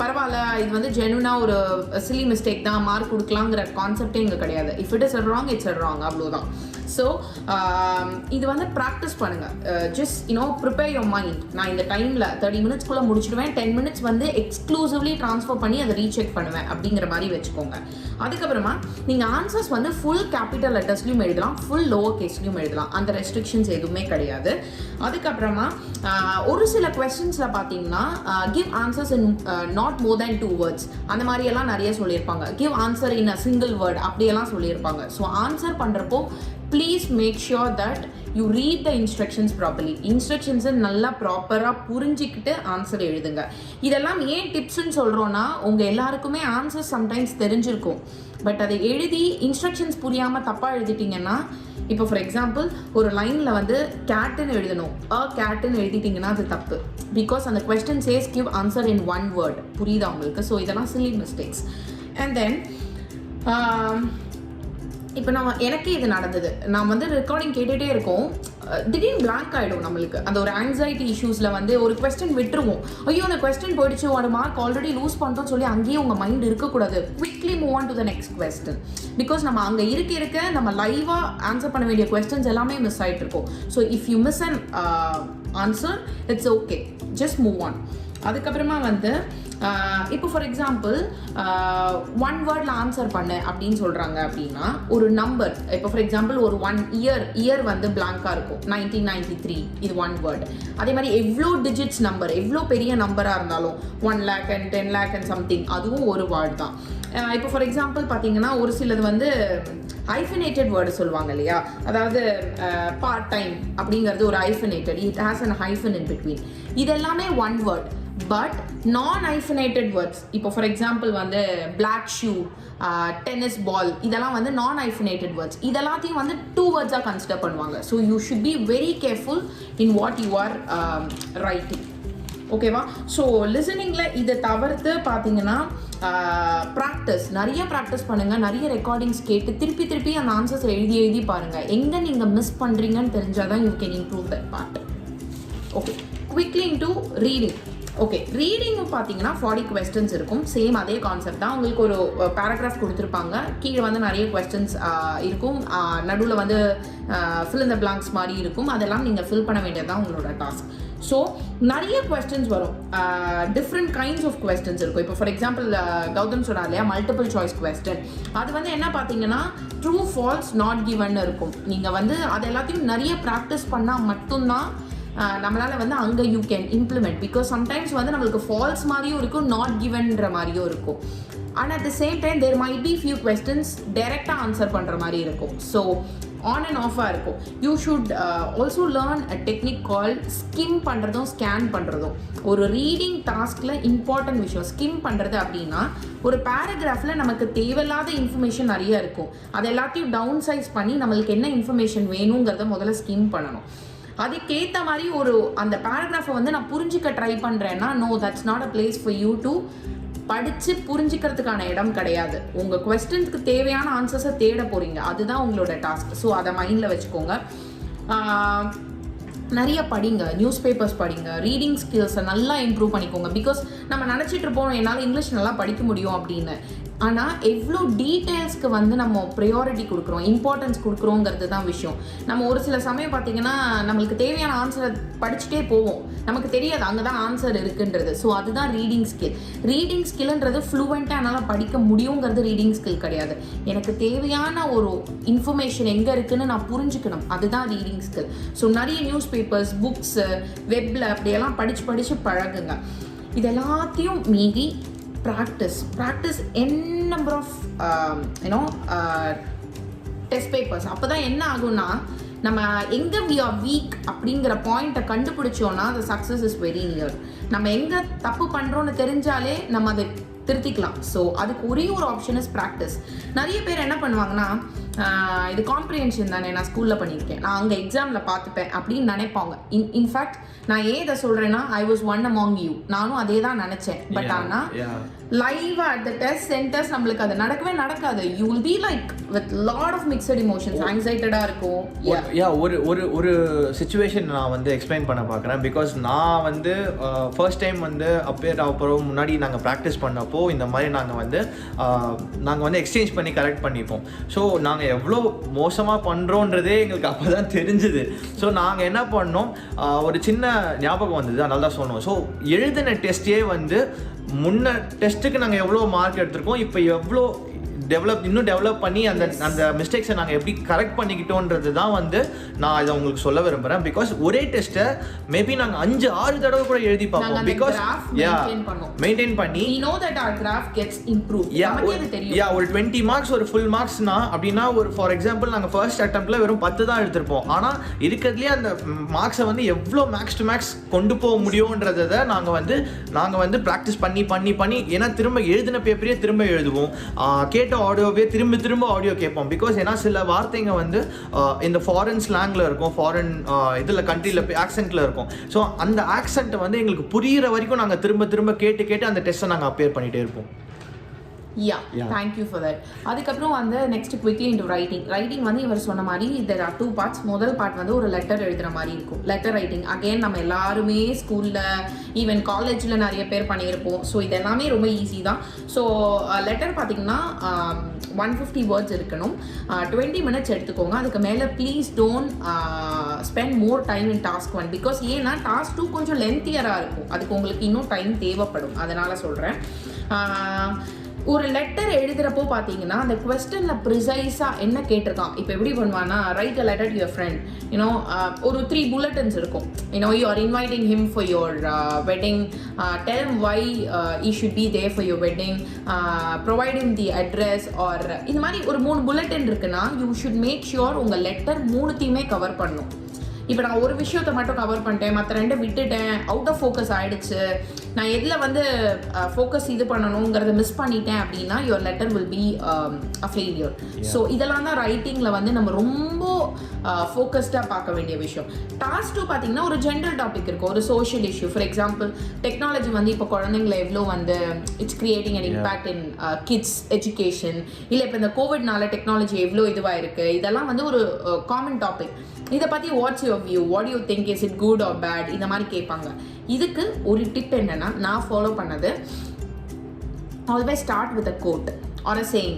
பரவாயில்ல, இது வந்து ஜெனுவனாக ஒரு சில்லி மிஸ்டேக் தான், மார்க் கொடுக்கலாங்கிற கான்செப்டே இங்கே கிடையாது. If it is wrong, it's wrong, அவ்வளோதான். ஸோ இது வந்து ப்ராக்டிஸ் பண்ணுங்கள். Just prepare your mind. நான் இந்த டைமில் 30 மினிட்ஸ்க்குள்ளே முடிச்சுடுவேன், 10 மினிட்ஸ் வந்து எக்ஸ்க்ளூசிவ்லி ட்ரான்ஸ்ஃபர் பண்ணி அதை ரீசெக் பண்ணுவேன் அப்படிங்கிற மாதிரி வச்சுக்கோங்க. அதுக்கப்புறமா நீங்கள் ஆன்சர்ஸ் வந்து ஃபுல் கேபிட்டல் லெட்டர்ஸ்லையும் எழுதலாம், ஃபுல் லோவர் கேஸ்லையும் எழுதலாம். அந்த ரெஸ்ட்ரிக்ஷன்ஸ் எதுவுமே கிடையாது. அதுக்கப்புறமா ஒரு சில கொஸ்டின்ஸில் பார்த்தீங்கன்னா give answers in not more than 2 words அந்த மாதிரியெல்லாம் நிறைய சொல்லியிருப்பாங்க. Give answer in a single word அப்படியெல்லாம் சொல்லியிருப்பாங்க. ஸோ ஆன்சர் பண்ணுறப்போ please make sure that you read the instructions properly. இன்ஸ்ட்ரக்ஷன்ஸை நல்லா ப்ராப்பராக புரிஞ்சிக்கிட்டு ஆன்சர் எழுதுங்க. இதெல்லாம் ஏன் டிப்ஸ்ன்னு சொல்கிறோன்னா, உங்கள் எல்லாருக்குமே ஆன்சர்ஸ் சம்டைம்ஸ் தெரிஞ்சிருக்கும், பட் அதை எழுதி இன்ஸ்ட்ரக்ஷன்ஸ் புரியாமல் தப்பாக எழுதிட்டிங்கன்னா, இப்போ ஃபார் எக்ஸாம்பிள் ஒரு லைனில் வந்து கேட்டுன்னு எழுதணும், கேட்டுன்னு எழுதிட்டிங்கன்னா அது தப்பு. பிகாஸ் அந்த question says give answer in 1 word. புரியுதா உங்களுக்கு? ஸோ இதெல்லாம் சில்லி மிஸ்டேக்ஸ். அண்ட் தென் இப்போ எனக்கே இது நடந்தது. நான் வந்து ரெக்கார்டிங் கேட்டுகிட்டே இருக்கோம், திடீர்னு பிளாங்க் ஆகிடும் நம்மளுக்கு. அந்த ஒரு ஆங்ஸைட்டி இஷ்யூஸில் வந்து ஒரு கொஸ்டின் விட்டுருவோம். ஐயோ அந்த கொஸ்டின் போயிடுச்சு, ஒரு மார்க் ஆல்ரெடி லூஸ் பண்ணிட்டோம்னு சொல்லி அங்கேயே உங்கள் மைண்ட் இருக்கக்கூடாது. Quickly move on to the next question. Because நம்ம அங்கே இருக்க நம்ம லைவாக ஆன்சர் பண்ண வேண்டிய கொஸ்டின்ஸ் எல்லாமே மிஸ் ஆகிட்டு இருக்கோம். So if you miss an answer, it's okay, just move on. அதுக்கப்புறமா வந்து இப்போ ஃபார் எக்ஸாம்பிள் 1 wordல ஆன்சர் பண்ணு அப்படின்னு சொல்கிறாங்க அப்படின்னா, ஒரு நம்பர், இப்போ ஃபார் எக்ஸாம்பிள் ஒரு 1 இயர் வந்து பிளாங்காக இருக்கும், 1993, இது 1 word. அதே மாதிரி எவ்வளோ டிஜிட்ஸ் நம்பர், எவ்வளோ பெரிய நம்பராக இருந்தாலும் 1 lakh and 10 lakh and something, அதுவும் ஒரு வேர்ட் தான். இப்போ ஃபார் எக்ஸாம்பிள் பார்த்தீங்கன்னா ஒரு சிலது வந்து ஹைஃபனேட்டட் வேர்டு சொல்லுவாங்க இல்லையா, அதாவது பார்ட் டைம் அப்படிங்கிறது ஒரு hyphenated, it has an hyphen in between. இது எல்லாமே 1 word. பட் நான் ஹைஃபனேட்டட் வேர்ட்ஸ், இப்போ ஃபார் எக்ஸாம்பிள் வந்து பிளாக் ஷூ, டென்னிஸ் பால், இதெல்லாம் வந்து நான் ஹைஃபனேட்டட் வேர்ட்ஸ். இதெல்லாத்தையும் வந்து 2 words கன்சிடர் பண்ணுவாங்க. So you should be very careful in what you are writing. ஓகேவா? ஸோ லிசனிங்கில் இதை தவிர்த்து பார்த்தீங்கன்னா நிறைய ப்ராக்டிஸ் பண்ணுங்கள், நிறைய ரெக்கார்டிங்ஸ் கேட்டு திருப்பி அந்த ஆன்சர்ஸ் எழுதி பாருங்கள். எங்கே நீங்கள் மிஸ் பண்ணுறீங்கன்னு தெரிஞ்சால் தான் you can improve that part. Okay, quickly into reading. Okay, reading பார்த்தீங்கன்னா 40 questions இருக்கும். சேம் அதே கான்செப்ட் தான். உங்களுக்கு ஒரு பேராகிராஃப் கொடுத்துருப்பாங்க, கீழே வந்து நிறைய கொஸ்டின்ஸ் இருக்கும், நடுவில் வந்து ஃபில் இன் த பிளாங்க்ஸ் மாதிரி இருக்கும். அதெல்லாம் நீங்கள் ஃபில் பண்ண வேண்டியது தான் உங்களோட டாஸ்க். ஸோ நிறைய கொஸ்டின்ஸ் வரும், டிஃப்ரெண்ட் கைண்ட்ஸ் ஆஃப் கொஸ்டின்ஸ் இருக்கும். இப்போ ஃபார் எக்ஸாம்பிள் கௌதம் சொன்னார் இல்லையா, மல்டிபிள் சாய்ஸ் கொஸ்டின். அது வந்து என்ன பார்த்தீங்கன்னா ட்ரூ ஃபால்ஸ் நாட் கிவன் இருக்கும். நீங்கள் வந்து அது எல்லாத்தையும் நிறைய ப்ராக்டிஸ் பண்ணால் மட்டும்தான் நம்மளால் வந்து அங்கே you can implement. Because sometimes வந்து நம்மளுக்கு ஃபால்ஸ் மாதிரியும் இருக்கும், நாட் கிவன்ற மாதிரியும் இருக்கும். And at the same time there might be few questions டைரெக்டாக ஆன்சர் பண்ணுற மாதிரி இருக்கும். ஸோ ஆன் அண்ட் ஆஃபாக இருக்கும். You should also learn a technique call skim பண்ணுறதும் ஸ்கேன் பண்ணுறதும். ஒரு ரீடிங் டாஸ்கில் இம்பார்ட்டன்ட் விஷயம் ஸ்கிம் பண்ணுறது அப்படின்னா, ஒரு பேராகிராஃபில் நமக்கு தேவையில்லாத இன்ஃபர்மேஷன் நிறைய இருக்கும், அது எல்லாத்தையும் டவுன் சைஸ் பண்ணி நம்மளுக்கு என்ன இன்ஃபர்மேஷன் வேணுங்கிறத முதல்ல ஸ்கிம் பண்ணணும். அதுக்கேற்ற மாதிரி அந்த பேராகிராஃபை வந்து நான் புரிஞ்சிக்க ட்ரை பண்ணுறேன்னா no, that's not a place for you to படித்து புரிஞ்சிக்கிறதுக்கான இடம் கிடையாது. உங்கள் குவெஸ்டன்ஸ்க்கு தேவையான ஆன்சர்ஸை தேட போகிறீங்க, அதுதான் உங்களோட டாஸ்க். ஸோ அதை மைண்டில் வச்சுக்கோங்க. நிறைய படிங்க, நியூஸ் பேப்பர்ஸ் படிங்க, ரீடிங் ஸ்கில்ஸை நல்லா இம்ப்ரூவ் பண்ணிக்கோங்க. பிகாஸ் நம்ம நினச்சிட்டு இருப்போம் என்னால் இங்கிலீஷ் நல்லா படிக்க முடியும் அப்படின்னு. ஆனால் எவ்வளோ டீட்டெயில்ஸ்க்கு வந்து நம்ம ப்ரையாரிட்டி கொடுக்குறோம், இம்பார்ட்டன்ஸ் கொடுக்குறோங்கிறது தான் விஷயம். நம்ம ஒரு சில சமயம் பார்த்திங்கன்னா நம்மளுக்கு தேவையான ஆன்சரை படிச்சுட்டே போவோம், நமக்கு தெரியாது அங்கே தான் ஆன்சர் இருக்குன்றது. ஸோ அதுதான் ரீடிங் ஸ்கில். ரீடிங் ஸ்கில்ன்றது ஃப்ளூவெண்ட்டாக என்னால் படிக்க முடியுங்கிறது ரீடிங் ஸ்கில் கிடையாது. எனக்கு தேவையான ஒரு இன்ஃபர்மேஷன் எங்கே இருக்குதுன்னு நான் புரிஞ்சுக்கணும், அதுதான் ரீடிங் ஸ்கில். ஸோ நிறைய நியூஸ் பேப்பர்ஸ், புக்ஸு, வெப்பில் அப்படியெல்லாம் படித்து பழகுங்க. இது எல்லாத்தையும் மீறி practice n number of test papers. அப்போ தான் என்ன ஆகும்னா நம்ம எங்கே we are weak அப்படிங்கிற பாயிண்ட்டை கண்டுபிடிச்சோன்னா the success is very near. நம்ம எங்கே தப்பு பண்ணுறோன்னு தெரிஞ்சாலே நம்ம அதை திருத்திக்கலாம். ஸோ அதுக்கு ஒரே ஒரு ஆப்ஷன் இஸ் ப்ராக்டிஸ். நிறைய பேர் என்ன பண்ணுவாங்கன்னா இது காம்ப்ரிஹென்ஷன் தானே, நான் ஸ்கூலில் பண்ணியிருக்கேன், நான் அங்கே எக்ஸாமில் பார்த்துப்பேன் அப்படின்னு நினைப்பாங்க. இன்ஃபேக்ட் நான் ஏன் இதை சொல்கிறேன்னா I was one among you, நானும் அதே தான் நினச்சேன். பட் ஆனால் லைவாக அட் த டெஸ்ட் சென்டர்ஸ் நம்மளுக்கு அது நடக்காது. You will be like with lot of mixed emotions, ஆங்ஸைட்டடாக இருக்கும். ஒரு சுச்சுவேஷன் நான் வந்து எக்ஸ்பிளைன் பண்ண பார்க்குறேன். பிகாஸ் நான் வந்து ஃபர்ஸ்ட் டைம் வந்து அப்பேர் அப்புறம் முன்னாடி நாங்கள் ப்ராக்டிஸ் பண்ணப்போ இந்த மாதிரி நாங்கள் வந்து எக்ஸ்சேஞ்ச் பண்ணி கரெக்ட் பண்ணிப்போம். ஸோ நாங்கள் எவ்வளோ மோசமாக பண்ணுறோன்றதே எங்களுக்கு அப்போ தான் தெரிஞ்சுது. ஸோ நாங்கள் என்ன பண்ணோம், ஒரு சின்ன ஞாபகம் வந்தது, அதனால தான் சொன்னோம். ஸோ எழுதின டெஸ்ட்டே வந்து முன்ன டெஸ்ட்டுக்கு நாங்கள் எவ்வளோ மார்க் எடுத்திருக்கோம், இப்போ எவ்வளோ இன்னும் டெவலப் பண்ணி அந்த மிஸ்டேக்ஸை நாங்கள் எப்படி கரெக்ட் பண்ணிக்கிட்டோன்றது தான் வந்து நான் இதை உங்களுக்கு சொல்ல விரும்புகிறேன். பிகாஸ் ஒரே டெஸ்ட்டை மேபி நாங்கள் 5-6 தடவை கூட எழுதி பார்ப்போம். பிகாஸ் மெயின்டைன் பண்ணி ஒரு 20 மார்க்ஸ் ஒரு ஃபுல் மார்க்ஸ்னா அப்படின்னா ஒரு ஃபார் எக்ஸாம்பிள் நாங்கள் ஃபர்ஸ்ட் அட்டெம்ப்ட்ல வெறும் 10 தான் எடுத்திருப்போம். ஆனால் இருக்கிறதுலேயே அந்த மார்க்ஸை வந்து எவ்வளோ மேக்ஸ் டு மேக்ஸ் கொண்டு போக முடியுன்றதை நாங்கள் வந்து ப்ராக்டிஸ் பண்ணி ஏன்னா திரும்ப எழுதின பேப்பரையே திரும்ப எழுதுவோம், கேட்ட ஆடியோவே திரும்ப ஆடியோ கேட்போம். பிகாஸ் ஏன்னா சில வார்த்தைங்க வந்து இந்த ஃபாரின் ஸ்லாங்கில் இருக்கும், ஃபாரின் இதில் கண்ட்ரியில் ஆக்சென்ட்டில் இருக்கும். ஸோ அந்த ஆக்சென்ட்டை வந்து எங்களுக்கு புரிகிற வரைக்கும் நாங்கள் திரும்ப கேட்டு அந்த டெஸ்ட்டை நாங்கள் அப்பியர் பண்ணிகிட்டே இருப்போம். Thank you for that. அதுக்கப்புறம் வந்து நெக்ஸ்ட் குவிக்லி இன்டு ரைட்டிங் வந்து இவர் சொன்ன மாதிரி there are 2 parts. முதல் பார்ட் வந்து ஒரு லெட்டர் எழுதுகிற மாதிரி இருக்கும், லெட்டர் ரைட்டிங். அகெயின் நம்ம எல்லாருமே ஸ்கூலில் ஈவன் காலேஜில் நிறைய பேர் பண்ணியிருப்போம். ஸோ இது எல்லாமே ரொம்ப ஈஸி தான். ஸோ லெட்டர் பார்த்தீங்கன்னா 150 வேர்ட்ஸ் இருக்கணும், 20 minutes எடுத்துக்கோங்க. அதுக்கு மேலே please don't spend more time in task 1. Because ஏன்னா டாஸ்க் 2 கொஞ்சம் லென்த்தியராக இருக்கும், அதுக்கு உங்களுக்கு இன்னும் டைம் தேவைப்படும், அதனால் சொல்கிறேன். ஒரு லெட்டர் எழுதுகிறப்போ பார்த்தீங்கன்னா அந்த கொஸ்டினில் ப்ரிசைஸாக என்ன கேட்டிருக்கான். இப்போ எப்படி பண்ணுவான்னா write a letter to your friend, ஒரு 3 bulletins இருக்கும். You are inviting him for your wedding, tell him why he should be there for your wedding, provide him the address, or இந்த மாதிரி ஒரு 3 bulletin இருக்குன்னா யூ ஷுட் மேக் ஷுர் உங்கள் letter 3த்தையுமே cover பண்ணணும். இப்போ நான் ஒரு விஷயத்தை மட்டும் கவர் பண்ணிட்டேன், மற்ற 2 விட்டுட்டேன், அவுட் ஆஃப் ஃபோக்கஸ் ஆகிடுச்சு, நான் எதில் வந்து ஃபோக்கஸ் இது பண்ணணுங்கிறத மிஸ் பண்ணிட்டேன் அப்படின்னா your letter will be a failure. So இதெல்லாம் தான் ரைட்டிங்கில் வந்து நம்ம ரொம்ப ஃபோக்கஸ்டாக பார்க்க வேண்டிய விஷயம். டாஸ்க் 2 பார்த்தீங்கன்னா ஒரு ஜென்ரல் டாபிக் இருக்கும், ஒரு social issue. For example technology வந்து இப்போ குழந்தைங்களை எவ்வளோ வந்து it's creating an impact in kids education, இல்லை இப்போ இந்த கோவிட்னால டெக்னாலஜி எவ்வளோ இதுவாக இருக்குது, இதெல்லாம் வந்து ஒரு காமன் டாபிக். இதை பற்றி what's your view, what you think, is it good or bad, இந்த மாதிரி கேட்பாங்க. இதுக்கு ஒரு டிப் என்னென்னா நான் ஃபாலோ பண்ணது, always start with a quote or a saying,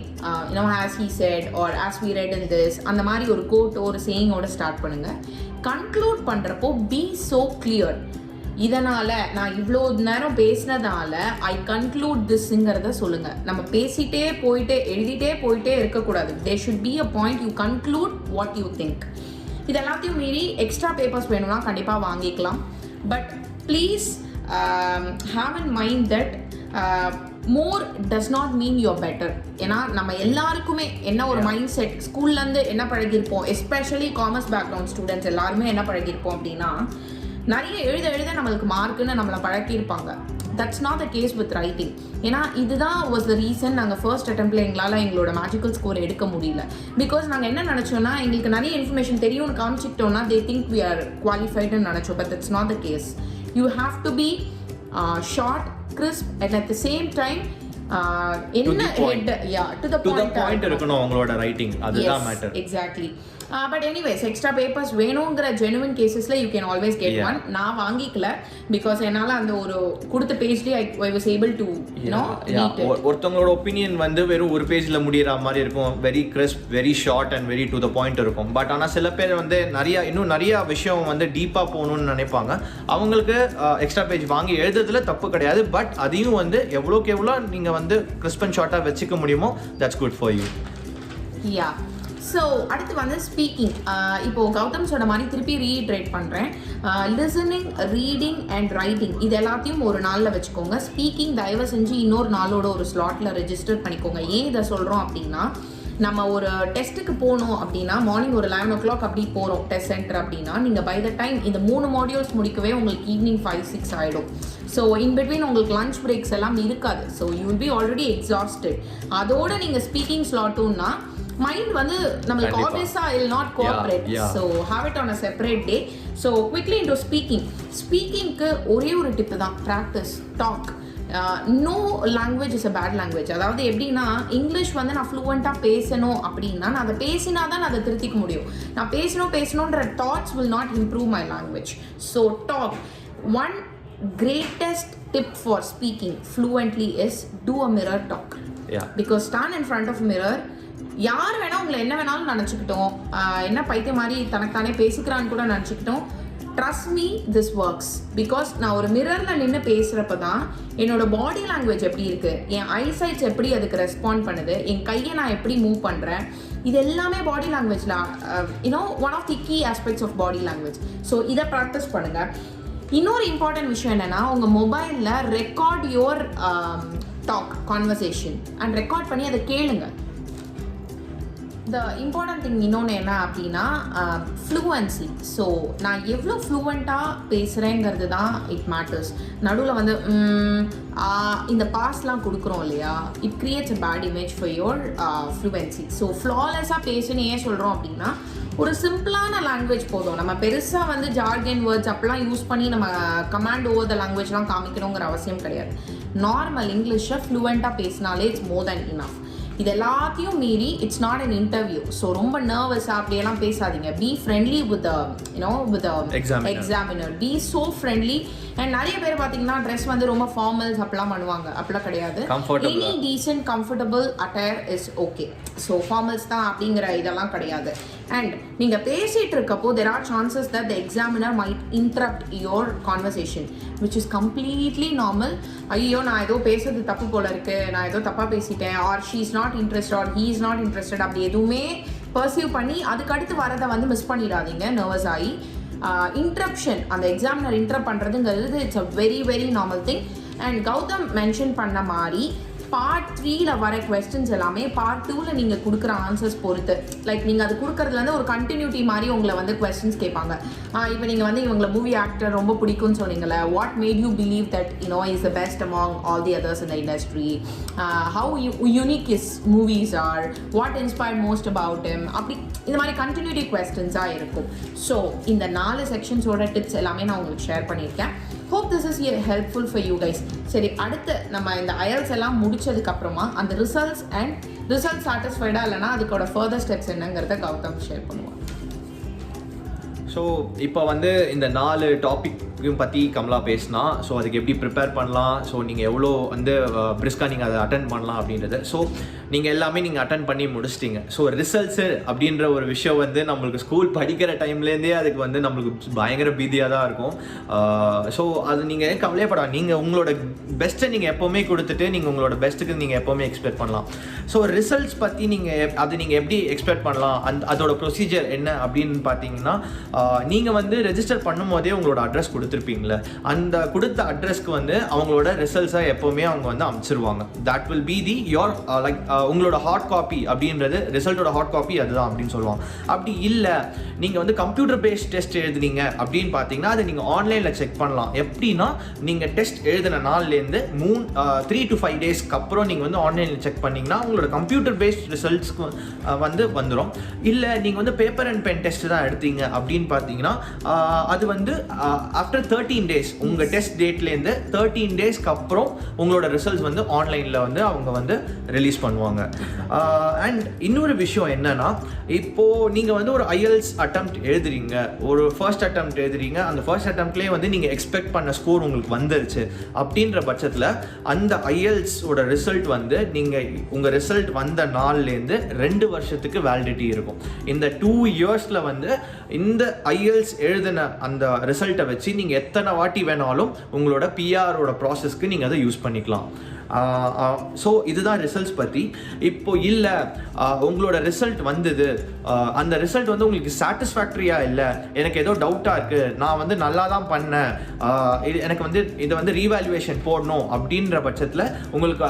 as he said or as we read in this, அந்த மாதிரி ஒரு கோட் ஒரு சேயிங்கோட ஸ்டார்ட் பண்ணுங்கள். கன்க்ளூட் பண்ணுறப்போ பி ஸோ கிளியர், இதனால் நான் இவ்வளோ நேரம் பேசினதால ஐ கன்க்ளூட் திஸ்ங்கிறத சொல்லுங்கள். நம்ம பேசிகிட்டே போயிட்டே எழுதிட்டே போயிட்டே இருக்கக்கூடாது. There should be a point you conclude what you think. இது எல்லாத்தையும் மீறி எக்ஸ்ட்ரா பேப்பர்ஸ் வேணும்னா கண்டிப்பாக வாங்கிக்கலாம். But please have in mind that more does not mean your better. ஏன்னா நம்ம எல்லாருக்குமே என்ன ஒரு மைண்ட் செட், ஸ்கூல்லேருந்து என்ன பழகிருப்போம், எஸ்பெஷலி காமர்ஸ் பேக்ரவுண்ட் ஸ்டூடெண்ட்ஸ் எல்லாருமே என்ன பழகிருப்போம் அப்படின்னா நிறைய எழுத நம்மளுக்கு மார்க்குன்னு நம்மளை பழக்கியிருப்பாங்க. That's not the case with writing. ஏன்னா இதுதான் வாஸ் த ரீசன் நாங்கள் ஃபர்ஸ்ட் அட்டெம்ப்டில் எங்களால் எங்களோட மேஜிக்கல் ஸ்கோர் எடுக்க முடியல. பிகாஸ் நாங்கள் என்ன நினச்சோன்னா எங்களுக்கு நிறைய இன்ஃபர்மேஷன் தெரியும்னு காமிச்சிக்கிட்டோம்னா தே திங்க் வி ஆர் குவாலிஃபைடுன்னு நினச்சோம். But that's not the case. You have to be short, crisp and at the same time என்ன ஹெட் டு த பாயிண்ட் இருக்கணும் உங்களோட ரைட்டிங். அதுதான் matter. Exactly. But anyways extra papers வேணுங்கிற genuine கேசஸ்ல you can always get one. நான் வாங்கிக்கல because என்னால் அந்த ஒரு கொடுத்த பேஜ்லேயே ஐ வாஸ் ஏபிள் டு ஒருத்தவங்களோட ஒப்பீனியன் வந்து வெறும் ஒரு பேஜில் முடிகிற மாதிரி இருக்கும். Very crisp, very short and very to the point இருக்கும். பட் ஆனால் சில பேர் வந்து இன்னும் நிறைய விஷயம் வந்து டீப்பாக போகணும்னு நினைப்பாங்க. அவங்களுக்கு எக்ஸ்ட்ரா பேஜ் வாங்கி எழுதுறதுல தப்பு கிடையாது. பட் அதையும் வந்து எவ்வளோக்கு எவ்வளோ நீங்கள் வந்து கிறிஸ்ப் அண்ட் ஷார்ட்டாக வச்சுக்க முடியுமோ that's good for you. Yeah. So அடுத்து வந்து ஸ்பீக்கிங். இப்போது கௌதம் சொன்ன மாதிரி திருப்பி ரீட்ரேட் பண்ணுறேன். லிசனிங், ரீடிங் அண்ட் ரைட்டிங் இது எல்லாத்தையும் ஒரு நாளில் வச்சுக்கோங்க. ஸ்பீக்கிங் தயவு செஞ்சு இன்னொரு நாளோட ஒரு ஸ்லாட்டில் ரெஜிஸ்டர் பண்ணிக்கோங்க. ஏன் இதை சொல்கிறோம் அப்படின்னா, நம்ம ஒரு டெஸ்ட்டுக்கு போகணும் அப்படின்னா மார்னிங் ஒரு 11 o'clock அப்படி போகிறோம் டெஸ்ட் சென்டர் அப்படின்னா, நீங்கள் பை த டைம் இந்த 3 மாடியூல்ஸ் முடிக்கவே உங்களுக்கு ஈவினிங் 5-6 ஆகிடும். ஸோ இன் பிட்வீன் உங்களுக்கு லஞ்ச் பிரேக்ஸ் எல்லாம் இருக்காது. So you will be already exhausted. அதோட நீங்கள் ஸ்பீக்கிங் ஸ்லாட்டுன்னா மைண்ட் வந்து நம்மளுக்கு obviously will not cooperate. So have it on a separate day. So quickly into speaking. ஸ்பீக்கிங்க்கு ஒரே ஒரு டிப்பு தான், practice, talk. No language is a bad language. அதாவது எப்படின்னா, இங்கிலீஷ் வந்து நான் ஃப்ளூவெண்ட்டாக பேசணும் அப்படின்னா நான் அதை பேசினா தான் நான் அதை திருத்திக்க முடியும். நான் பேசணுன்ற thoughts will not improve my language. So talk. One greatest tip for speaking fluently is do a mirror talk. Because stand in front of a mirror. யார் வேணால் உங்களை என்ன வேணாலும் நினச்சிக்கிட்டோம், என்ன பைத்திய மாதிரி தனக்கானே பேசிக்கிறான்னு கூட நினச்சிக்கிட்டோம். Trust me, this works. Because நான் ஒரு மிரரில் நின்று பேசுகிறப்ப தான் என்னோட பாடி லாங்குவேஜ் எப்படி இருக்குது, என் ஐசைட்ஸ் எப்படி அதுக்கு ரெஸ்பாண்ட் பண்ணுது, என் கையை நான் எப்படி மூவ் பண்ணுறேன், இது எல்லாமே பாடி லாங்குவேஜில் one of the key aspects of body language. So இதை ப்ராக்டிஸ் பண்ணுங்கள். இன்னொரு இம்பார்ட்டன்ட் விஷயம் என்னென்னா, உங்கள் மொபைலில் record your talk conversation and record பண்ணி அதை கேளுங்க. த இம்பார்ட்டன்ட் திங் இன்னொன்று என்ன அப்படின்னா ஃப்ளூவன்சி. ஸோ நான் எவ்வளோ ஃப்ளூவெண்ட்டாக பேசுகிறேங்கிறது தான் இட் மேட்டர்ஸ். நடுவில் வந்து இந்த பாஸ்லாம் கொடுக்குறோம் இல்லையா, it creates a bad image for your fluency. So ஃப்ளாலெஸ்ஸாக பேசுன்னு ஏன் சொல்கிறோம் அப்படின்னா, ஒரு சிம்பிளான லாங்குவேஜ் போதும். நம்ம பெருசாக வந்து ஜார்கன் வேர்ட்ஸ் அப்படிலாம் யூஸ் பண்ணி நம்ம கமாண்ட் ஓவர் த லாங்குவேஜ்லாம் காமிக்கணுங்கிற அவசியம் கிடையாது. நார்மல் இங்கிலீஷை ஃப்ளூவெண்ட்டாக பேசினாலே இட்ஸ் மோர் தென் இனஃப். இது எல்லாத்தையும் மீறி it's not an interview. So ரொம்ப நர்வஸாக அப்படியெல்லாம் பேசாதீங்க. Be friendly with examiner. Be so friendly. And நிறைய பேர் பார்த்தீங்கன்னா ட்ரெஸ் வந்து ரொம்ப ஃபார்மல்ஸ் அப்படிலாம் பண்ணுவாங்க. அப்படிலாம் கிடையாது. Any decent comfortable attire is okay. So formals தான் அப்படிங்கிற இதெல்லாம் கிடையாது. அண்ட் நீங்கள் பேசிகிட்டு இருக்கப்போ there are chances that the examiner might interrupt your conversation, which is completely normal. ஐயோ நான் ஏதோ பேசுறது தப்பு போல இருக்கு, நான் ஏதோ தப்பாக பேசிட்டேன், or she is not interest or he is not interested, அப்படி எதுவுமே பர்சீவ் பண்ணி அதுக்கடுத்து வரதை வந்து மிஸ் பண்ணிடாதீங்க நர்வஸ் ஆகி. இன்ட்ரப்ஷன், அந்த எக்ஸாமினர் இன்ட்ரப்ட் பண்ணுறதுங்கிறது it's a very very normal thing. And Gautam mention பண்ண மாதிரி பார்ட் 3ல வர கொஸ்டின்ஸ் எல்லாமே பார்ட் 2ல நீங்கள் கொடுக்குற ஆன்சர்ஸ் பொறுத்து, லைக் நீங்கள் அது கொடுக்குறதுலேருந்து ஒரு கண்டினியூட்டி மாதிரி உங்களை வந்து கொஸ்டின்ஸ் கேட்பாங்க. இப்போ நீங்கள் வந்து இவங்களை மூவி ஆக்டர் ரொம்ப பிடிக்கும்னு சொன்னீங்களே, what made you believe that is the best among all the others in the industry, how unique is movies are, what inspired most about him, அப்படி இந்த மாதிரி கண்டினியூட்டி கொஸ்டின்ஸாக இருக்கும். ஸோ இந்த 4 செக்ஷன்ஸோட டிப்ஸ் எல்லாமே நான் உங்களுக்கு ஷேர் பண்ணியிருக்கேன். hope this is helpful for you guys. சரி, அடுத்து நம்ம இந்த IELTS எல்லாம் முடிச்சதுக்கப்புறமா அந்த ரிசல்ட்ஸ் சாட்டிஸ்ஃபைடாக இல்லைனா அதுக்கோட ஃபர்தர் ஸ்டெப்ஸ் என்னங்கிறத கௌதம் ஷேர் பண்ணுவோம். ஸோ இப்போ வந்து இந்த 4 டாப்பிக்கும் பற்றி கமலா பேசினா, ஸோ அதுக்கு எப்படி ப்ரிப்பேர் பண்ணலாம், ஸோ நீங்கள் எவ்வளோ வந்து பிரிஸ்காக நீங்கள் அதை அட்டன் பண்ணலாம் அப்படின்றது. ஸோ நீங்கள் எல்லாமே நீங்கள் அட்டன் பண்ணி முடிச்சிட்டிங்க. ஸோ ரிசல்ட்ஸு அப்படின்ற ஒரு விஷயம் வந்து நம்மளுக்கு ஸ்கூல் படிக்கிற டைம்லேருந்தே அதுக்கு வந்து நம்மளுக்கு பயங்கர பீதியாக தான் இருக்கும். ஸோ அது நீங்கள் கவலையப்படா, நீங்கள் உங்களோட பெஸ்ட்டை நீங்கள் எப்போவுமே கொடுத்துட்டு நீங்கள் உங்களோட பெஸ்ட்டுக்கு நீங்கள் எப்போவுமே எக்ஸ்பெக்ட் பண்ணலாம். ஸோ ரிசல்ட்ஸ் பற்றி நீங்கள் எப்படி எக்ஸ்பெக்ட் பண்ணலாம், அதோட ப்ரொசீஜர் என்ன அப்படின்னு பார்த்தீங்கன்னா, நீங்கள் வந்து ரெஜிஸ்டர் பண்ணும் போதே உங்களோட அட்ரஸ் கொடுத்துருங்க. கொடுத்துருப்பீங்களே அந்த கொடுத்த அட்ரஸ்க்கு வந்து அவங்களோட ரிசல்ட்ஸை எப்போவுமே அவங்க வந்து அமைச்சிருவாங்க. That will be the your like உங்களோட ஹார்ட் காப்பி அப்படின்றது ரிசல்ட்டோட ஹார்ட் காப்பி அதுதான் அப்படின்னு சொல்லுவாங்க. அப்படி இல்லை நீங்கள் வந்து கம்ப்யூட்டர் பேஸ்ட் டெஸ்ட் எழுதுனீங்க அப்படின்னு பார்த்தீங்கன்னா அதை நீங்கள் ஆன்லைனில் செக் பண்ணலாம். எப்படின்னா நீங்கள் டெஸ்ட் எழுதின நாள்லேருந்து 3 to 5 டேஸ்க்கு அப்புறம் நீங்கள் வந்து ஆன்லைனில் செக் பண்ணிங்கன்னா உங்களோட கம்ப்யூட்டர் பேஸ்ட் ரிசல்ட்ஸ்க்கு வந்து வந்துடும். இல்லை நீங்கள் வந்து பேப்பர் அண்ட் பென் டெஸ்ட் தான் எடுத்தீங்க அப்படின்னு பார்த்தீங்கன்னா அது வந்து ஆஃப்டர் 13 டேஸ் உங்கள் டெஸ்ட் டேட்லேருந்து 13 டேஸ்க்கு அப்புறம் உங்களோட ரிசல்ட்ஸ் வந்து ஆன்லைனில் வந்து அவங்க வந்து ரிலீஸ் பண்ணுவாங்க. அண்ட் இன்னொரு விஷயம் என்னன்னா, இப்போது நீங்கள் வந்து ஒரு ஐஎல்ஸ் அட்டெம்ப்ட் எழுதுறீங்க, ஒரு ஃபர்ஸ்ட் அட்டெம்ப்ட் எழுதுறீங்க, அந்த ஃபர்ஸ்ட் அட்டெம்ப்ட்லேயே வந்து நீங்கள் எக்ஸ்பெக்ட் பண்ண ஸ்கோர் உங்களுக்கு வந்துருச்சு அப்படின்ற பட்சத்தில் அந்த ஐஎல்ஸோட ரிசல்ட் வந்து நீங்கள் உங்கள் ரிசல்ட் வந்த நாள்லேருந்து 2 வருஷத்துக்கு வேலிடிட்டி இருக்கும். இந்த 2 இயர்ஸில் வந்து இந்த ஐஎல்ஸ் எழுதின அந்த ரிசல்ட்டை வச்சு நீங்கள் எத்தனை வாட்டி வேணாலும் உங்களோட பிஆரோட ப்ராசஸ்க்கு நீங்கள் அதை யூஸ் பண்ணிக்கலாம். ஸோ இதுதான் ரிசல்ட்ஸ் பற்றி. இப்போ இல்லை உங்களோட ரிசல்ட் வந்தது, அந்த ரிசல்ட் வந்து உங்களுக்கு சாட்டிஸ்ஃபேக்டரியாக இல்லை, எனக்கு ஏதோ டவுட்டாக இருக்குது, நான் வந்து நல்லா தான் பண்ணேன், எனக்கு வந்து இதை வந்து ரீவேல்யூவேஷன் போடணும் அப்படின்ற பட்சத்தில் உங்களுக்கு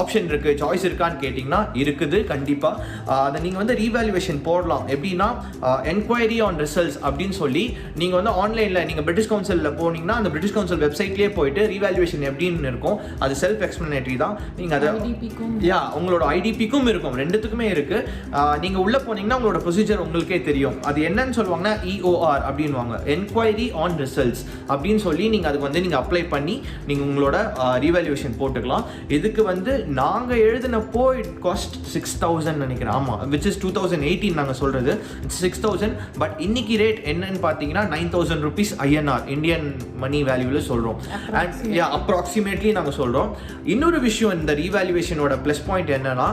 ஆப்ஷன் இருக்குது, சாய்ஸ் இருக்கான்னு கேட்டிங்கன்னா இருக்குது கண்டிப்பாக. அதை நீங்கள் வந்து ரீவேல்யூவேஷன் போடலாம். எப்படின்னா என்கொயரி ஆன் ரிசல்ட்ஸ் அப்படின்னு சொல்லி நீங்கள் வந்து ஆன்லைனில் நீங்கள் பிரிட்டிஷ் கவுன்சிலில் போனீங்கன்னா அந்த பிரிட்டிஷ் கவுன்சில் வெப்சைட்லேயே போயிட்டு ரீவேல்யூவேஷன் எப்படின்னு இருக்கும். அது செல்ஃப் எக்ஸ்பிளனேட்டரி தான். நீங்கள் அதை உங்களோட ஐடிபிக்கும் இருக்கும், ரெண்டுத்துக்குமே இருக்குது. நீங்கள் உள்ளே போனீங்கன்னா உங்களோட ப்ரொசீஜர் உங்களுக்கே தெரியும். அது என்னன்னு சொல்லுவாங்கன்னா EOR அப்படின்வாங்க, என்கொயரி ஆன் ரிசல்ட்ஸ் அப்படின்னு சொல்லி நீங்கள் அதுக்கு வந்து நீங்கள் அப்ளை பண்ணி நீங்கள் உங்களோட ரீவேல்யூவேஷன் போட்டுக்கலாம். இதுக்கு வந்து நாங்கள் எழுதினப்போ இட் காஸ்ட் 6,000 நினைக்கிறேன். ஆமாம், விச் இஸ் 2018 நாங்கள் சொல்கிறது 6,000. பட் இன்னைக்கு ரேட் என்னன்னு பார்த்தீங்கன்னா 9,000 rupees INR இந்தியன் மணி வேல்யூவில் சொல்கிறோம். அண்ட் அப்ராக்சிமேட்லி நாங்கள் சொல்கிறோம். இன்னொரு விஷயம் இந்த ரீவேல்யூவேஷனோட ப்ளஸ் பாயிண்ட் என்னன்னா,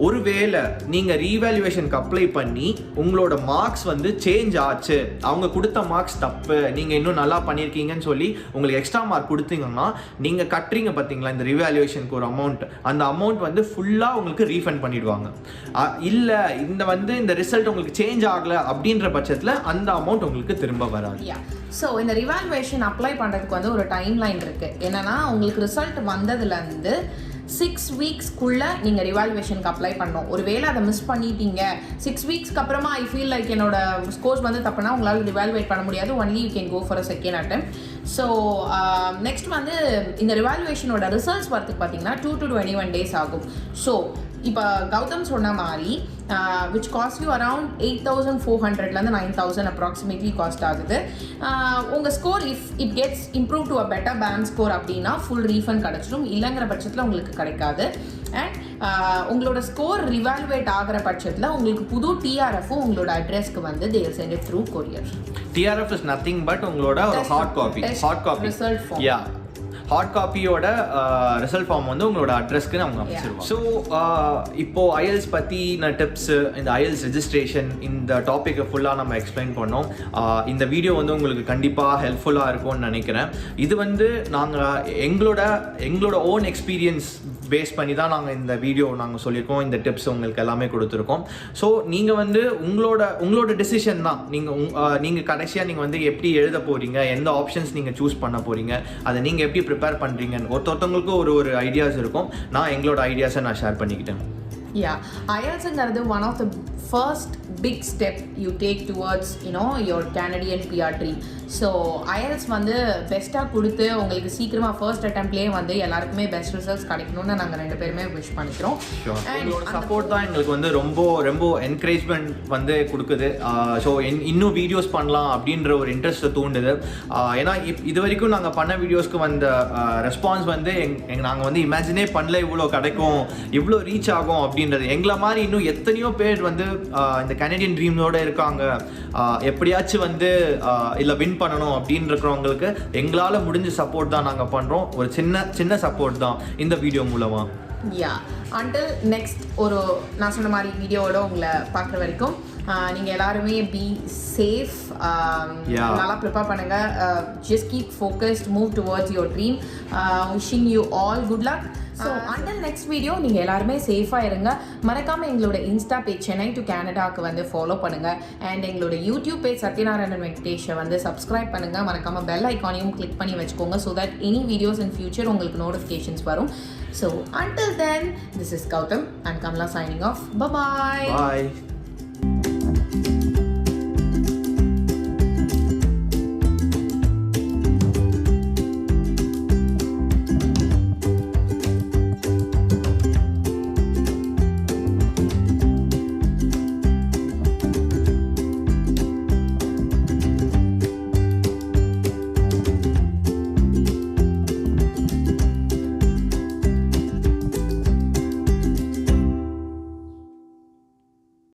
ஒருவேளை நீங்கள் ரீவேல்யூவேஷனுக்கு அப்ளை பண்ணி உங்களோட மார்க்ஸ் வந்து சேஞ்ச் ஆச்சு, அவங்க கொடுத்த மார்க்ஸ் தப்பு, நீங்கள் இன்னும் நல்லா பண்ணியிருக்கீங்கன்னு சொல்லி உங்களுக்கு எக்ஸ்ட்ரா மார்க் கொடுத்தீங்கன்னா நீங்கள் கட்டுறீங்க பார்த்தீங்களா இந்த ரீவேல்யூவேஷனுக்கு ஒரு அமௌண்ட், அந்த அமௌண்ட் வந்து ஃபுல்லாக உங்களுக்கு ரீஃபண்ட் பண்ணிடுவாங்க. இல்லை இந்த ரிசல்ட் உங்களுக்கு சேஞ்ச் ஆகலை அப்படின்ற பட்சத்தில் அந்த அமௌண்ட் உங்களுக்கு திரும்ப வராது. ஸோ இந்த ரிவால்யூவேஷன் அப்ளை பண்ணுறதுக்கு வந்து ஒரு டைம் லைன் இருக்குது. என்னென்னா உங்களுக்கு ரிசல்ட் வந்ததுலேருந்து 6 வீக்ஸ்க்குள்ளே நீங்கள் ரிவால்யூவேஷனுக்கு அப்ளை பண்ணணும். ஒரு வேளை அதை மிஸ் பண்ணிட்டீங்க, 6 வீக்ஸ்க்கு அப்புறமா ஐ ஃபீல் லைக் என்னோட ஸ்கோர்ஸ் வந்து தப்புனா உங்களால் ரிவால்யூவேட் பண்ண முடியாது. Only you can go for a second attempt. So next வந்து இந்த ரிவால்யூவேஷனோட ரிசல்ட்ஸ் வரதுக்கு பார்த்தீங்கன்னா 2 to 21 days ஆகும். ஸோ இப்போ கௌதம் சொன்ன மாதிரி which cost you around 8,400லேருந்து 9,000 approximately காஸ்ட் ஆகுது. உங்கள் score if it gets improve to a better band score அப்படின்னா ஃபுல் ரீஃபண்ட் கிடச்சிடும். இல்லைங்கிற பட்சத்தில் உங்களுக்கு கிடைக்காது. அண்ட் உங்களோட ஸ்கோர் ரிவால்யூவேட் ஆகிற பட்சத்தில் உங்களுக்கு புது டிஆர்எஃப்பும் உங்களோட அட்ரஸ்க்கு வந்து they will send it through courier. TRF is nothing but உங்களோட ஒரு hard copy result form. Hard காப்பியோட ரிசல்ட் ஃபார்ம் வந்து உங்களோட அட்ரஸ்க்கு அவங்க அமைச்சிருவோம். ஸோ இப்போது ஐஎல்ஸ் பற்றின டிப்ஸு, இந்த ஐஎல்ஸ் ரெஜிஸ்ட்ரேஷன், இந்த டாப்பிக்கை ஃபுல்லாக நம்ம எக்ஸ்பிளைன் பண்ணோம். இந்த வீடியோ வந்து உங்களுக்கு கண்டிப்பாக ஹெல்ப்ஃபுல்லாக இருக்கும்னு நினைக்கிறேன். இது வந்து நாங்கள் எங்களோட ஓன் எக்ஸ்பீரியன்ஸ் பேஸ் பண்ணி தான் நாங்கள் இந்த வீடியோ நாங்கள் சொல்லியிருக்கோம். இந்த டிப்ஸ் உங்களுக்கு எல்லாமே கொடுத்துருக்கோம். ஸோ நீங்கள் வந்து உங்களோட டெசிஷன் தான். நீங்கள் கடைசியாக நீங்கள் வந்து எப்படி எழுத போகிறீங்க, எந்த ஆப்ஷன்ஸ் நீங்கள் சூஸ் பண்ண போகிறீங்க, அதை நீங்கள் எப்படி ப்ரிப்பேர் பண்ணுறீங்கன்னு ஒருத்தவங்களுக்கு ஒரு ஐடியாஸ் இருக்கும். நான் எங்களோட ஐடியாஸை நான் ஷேர் பண்ணிக்கிட்டேன். IELTS-ங்கிறது one of the first big step you take towards your Canadian PR dream. So IELTS வந்து பெஸ்ட்டாக கொடுத்து உங்களுக்கு சீக்கிரமாக ஃபர்ஸ்ட் அட்டெம்ப்ட்லேயே வந்து எல்லாருக்குமே பெஸ்ட் ரிசல்ட்ஸ் கிடைக்கணும்னு நாங்கள் 2 பேருமே விஷ் பண்ணிக்கிறோம். உங்களோட சப்போர்ட் தான் எங்களுக்கு வந்து ரொம்ப என்கரேஜ்மெண்ட் வந்து கொடுக்குது. ஸோ இன்னும் வீடியோஸ் பண்ணலாம் அப்படின்ற ஒரு இன்ட்ரெஸ்ட்டை தூண்டுது. ஏன்னா இது வரைக்கும் நாங்கள் பண்ண வீடியோஸ்க்கு வந்த ரெஸ்பான்ஸ் வந்து நாங்கள் வந்து இமேஜினே பண்ணல இவ்வளோ கிடைக்கும், இவ்வளோ ரீச் ஆகும் அப்படின்றது. எங்களை மாதிரி இன்னும் எத்தனையோ பேர் வந்து இந்த கனடியன் ட்ரீமோடு இருக்காங்க, எப்படியாச்சும் வந்து இல்லை வின் பண்ணணும் அப்படின்னு இருக்கிறவங்களுக்கு எங்களால் முடிஞ்ச சப்போர்ட் தான் நாங்கள் பண்ணுறோம். ஒரு சின்ன சப்போர்ட் தான் இந்த வீடியோ மூலமா. அண்டில் நெக்ஸ்ட் நான் சொன்ன மாதிரி வீடியோவோட உங்களை பார்க்குற வரைக்கும் நீங்கள் எல்லாருமே பி சேஃப், நல்லா ப்ரிப்பேர் பண்ணுங்கள். Just keep focused, move towards your dream. Wishing you all good luck. So until next video நீங்கள் எல்லாருமே சேஃபாக இருங்க. மறக்காமல் எங்களோட இன்ஸ்டா பேஜ் சென்னை டு கேனடாக்கு வந்து ஃபாலோ பண்ணுங்கள். அண்ட் எங்களோட யூடியூப் பேஜ் சத்யநாராயணன் வெங்கடேஷை வந்து சப்ஸ்கிரைப் பண்ணுங்கள். மறக்காமல் பெல் ஐக்கானையும் கிளிக் பண்ணி வச்சுக்கோங்க. So that any videos in future உங்களுக்கு நோட்டிஃபிகேஷன்ஸ் வரும். So until then, this is Gautam and Kamala signing off. Bye-bye. Bye.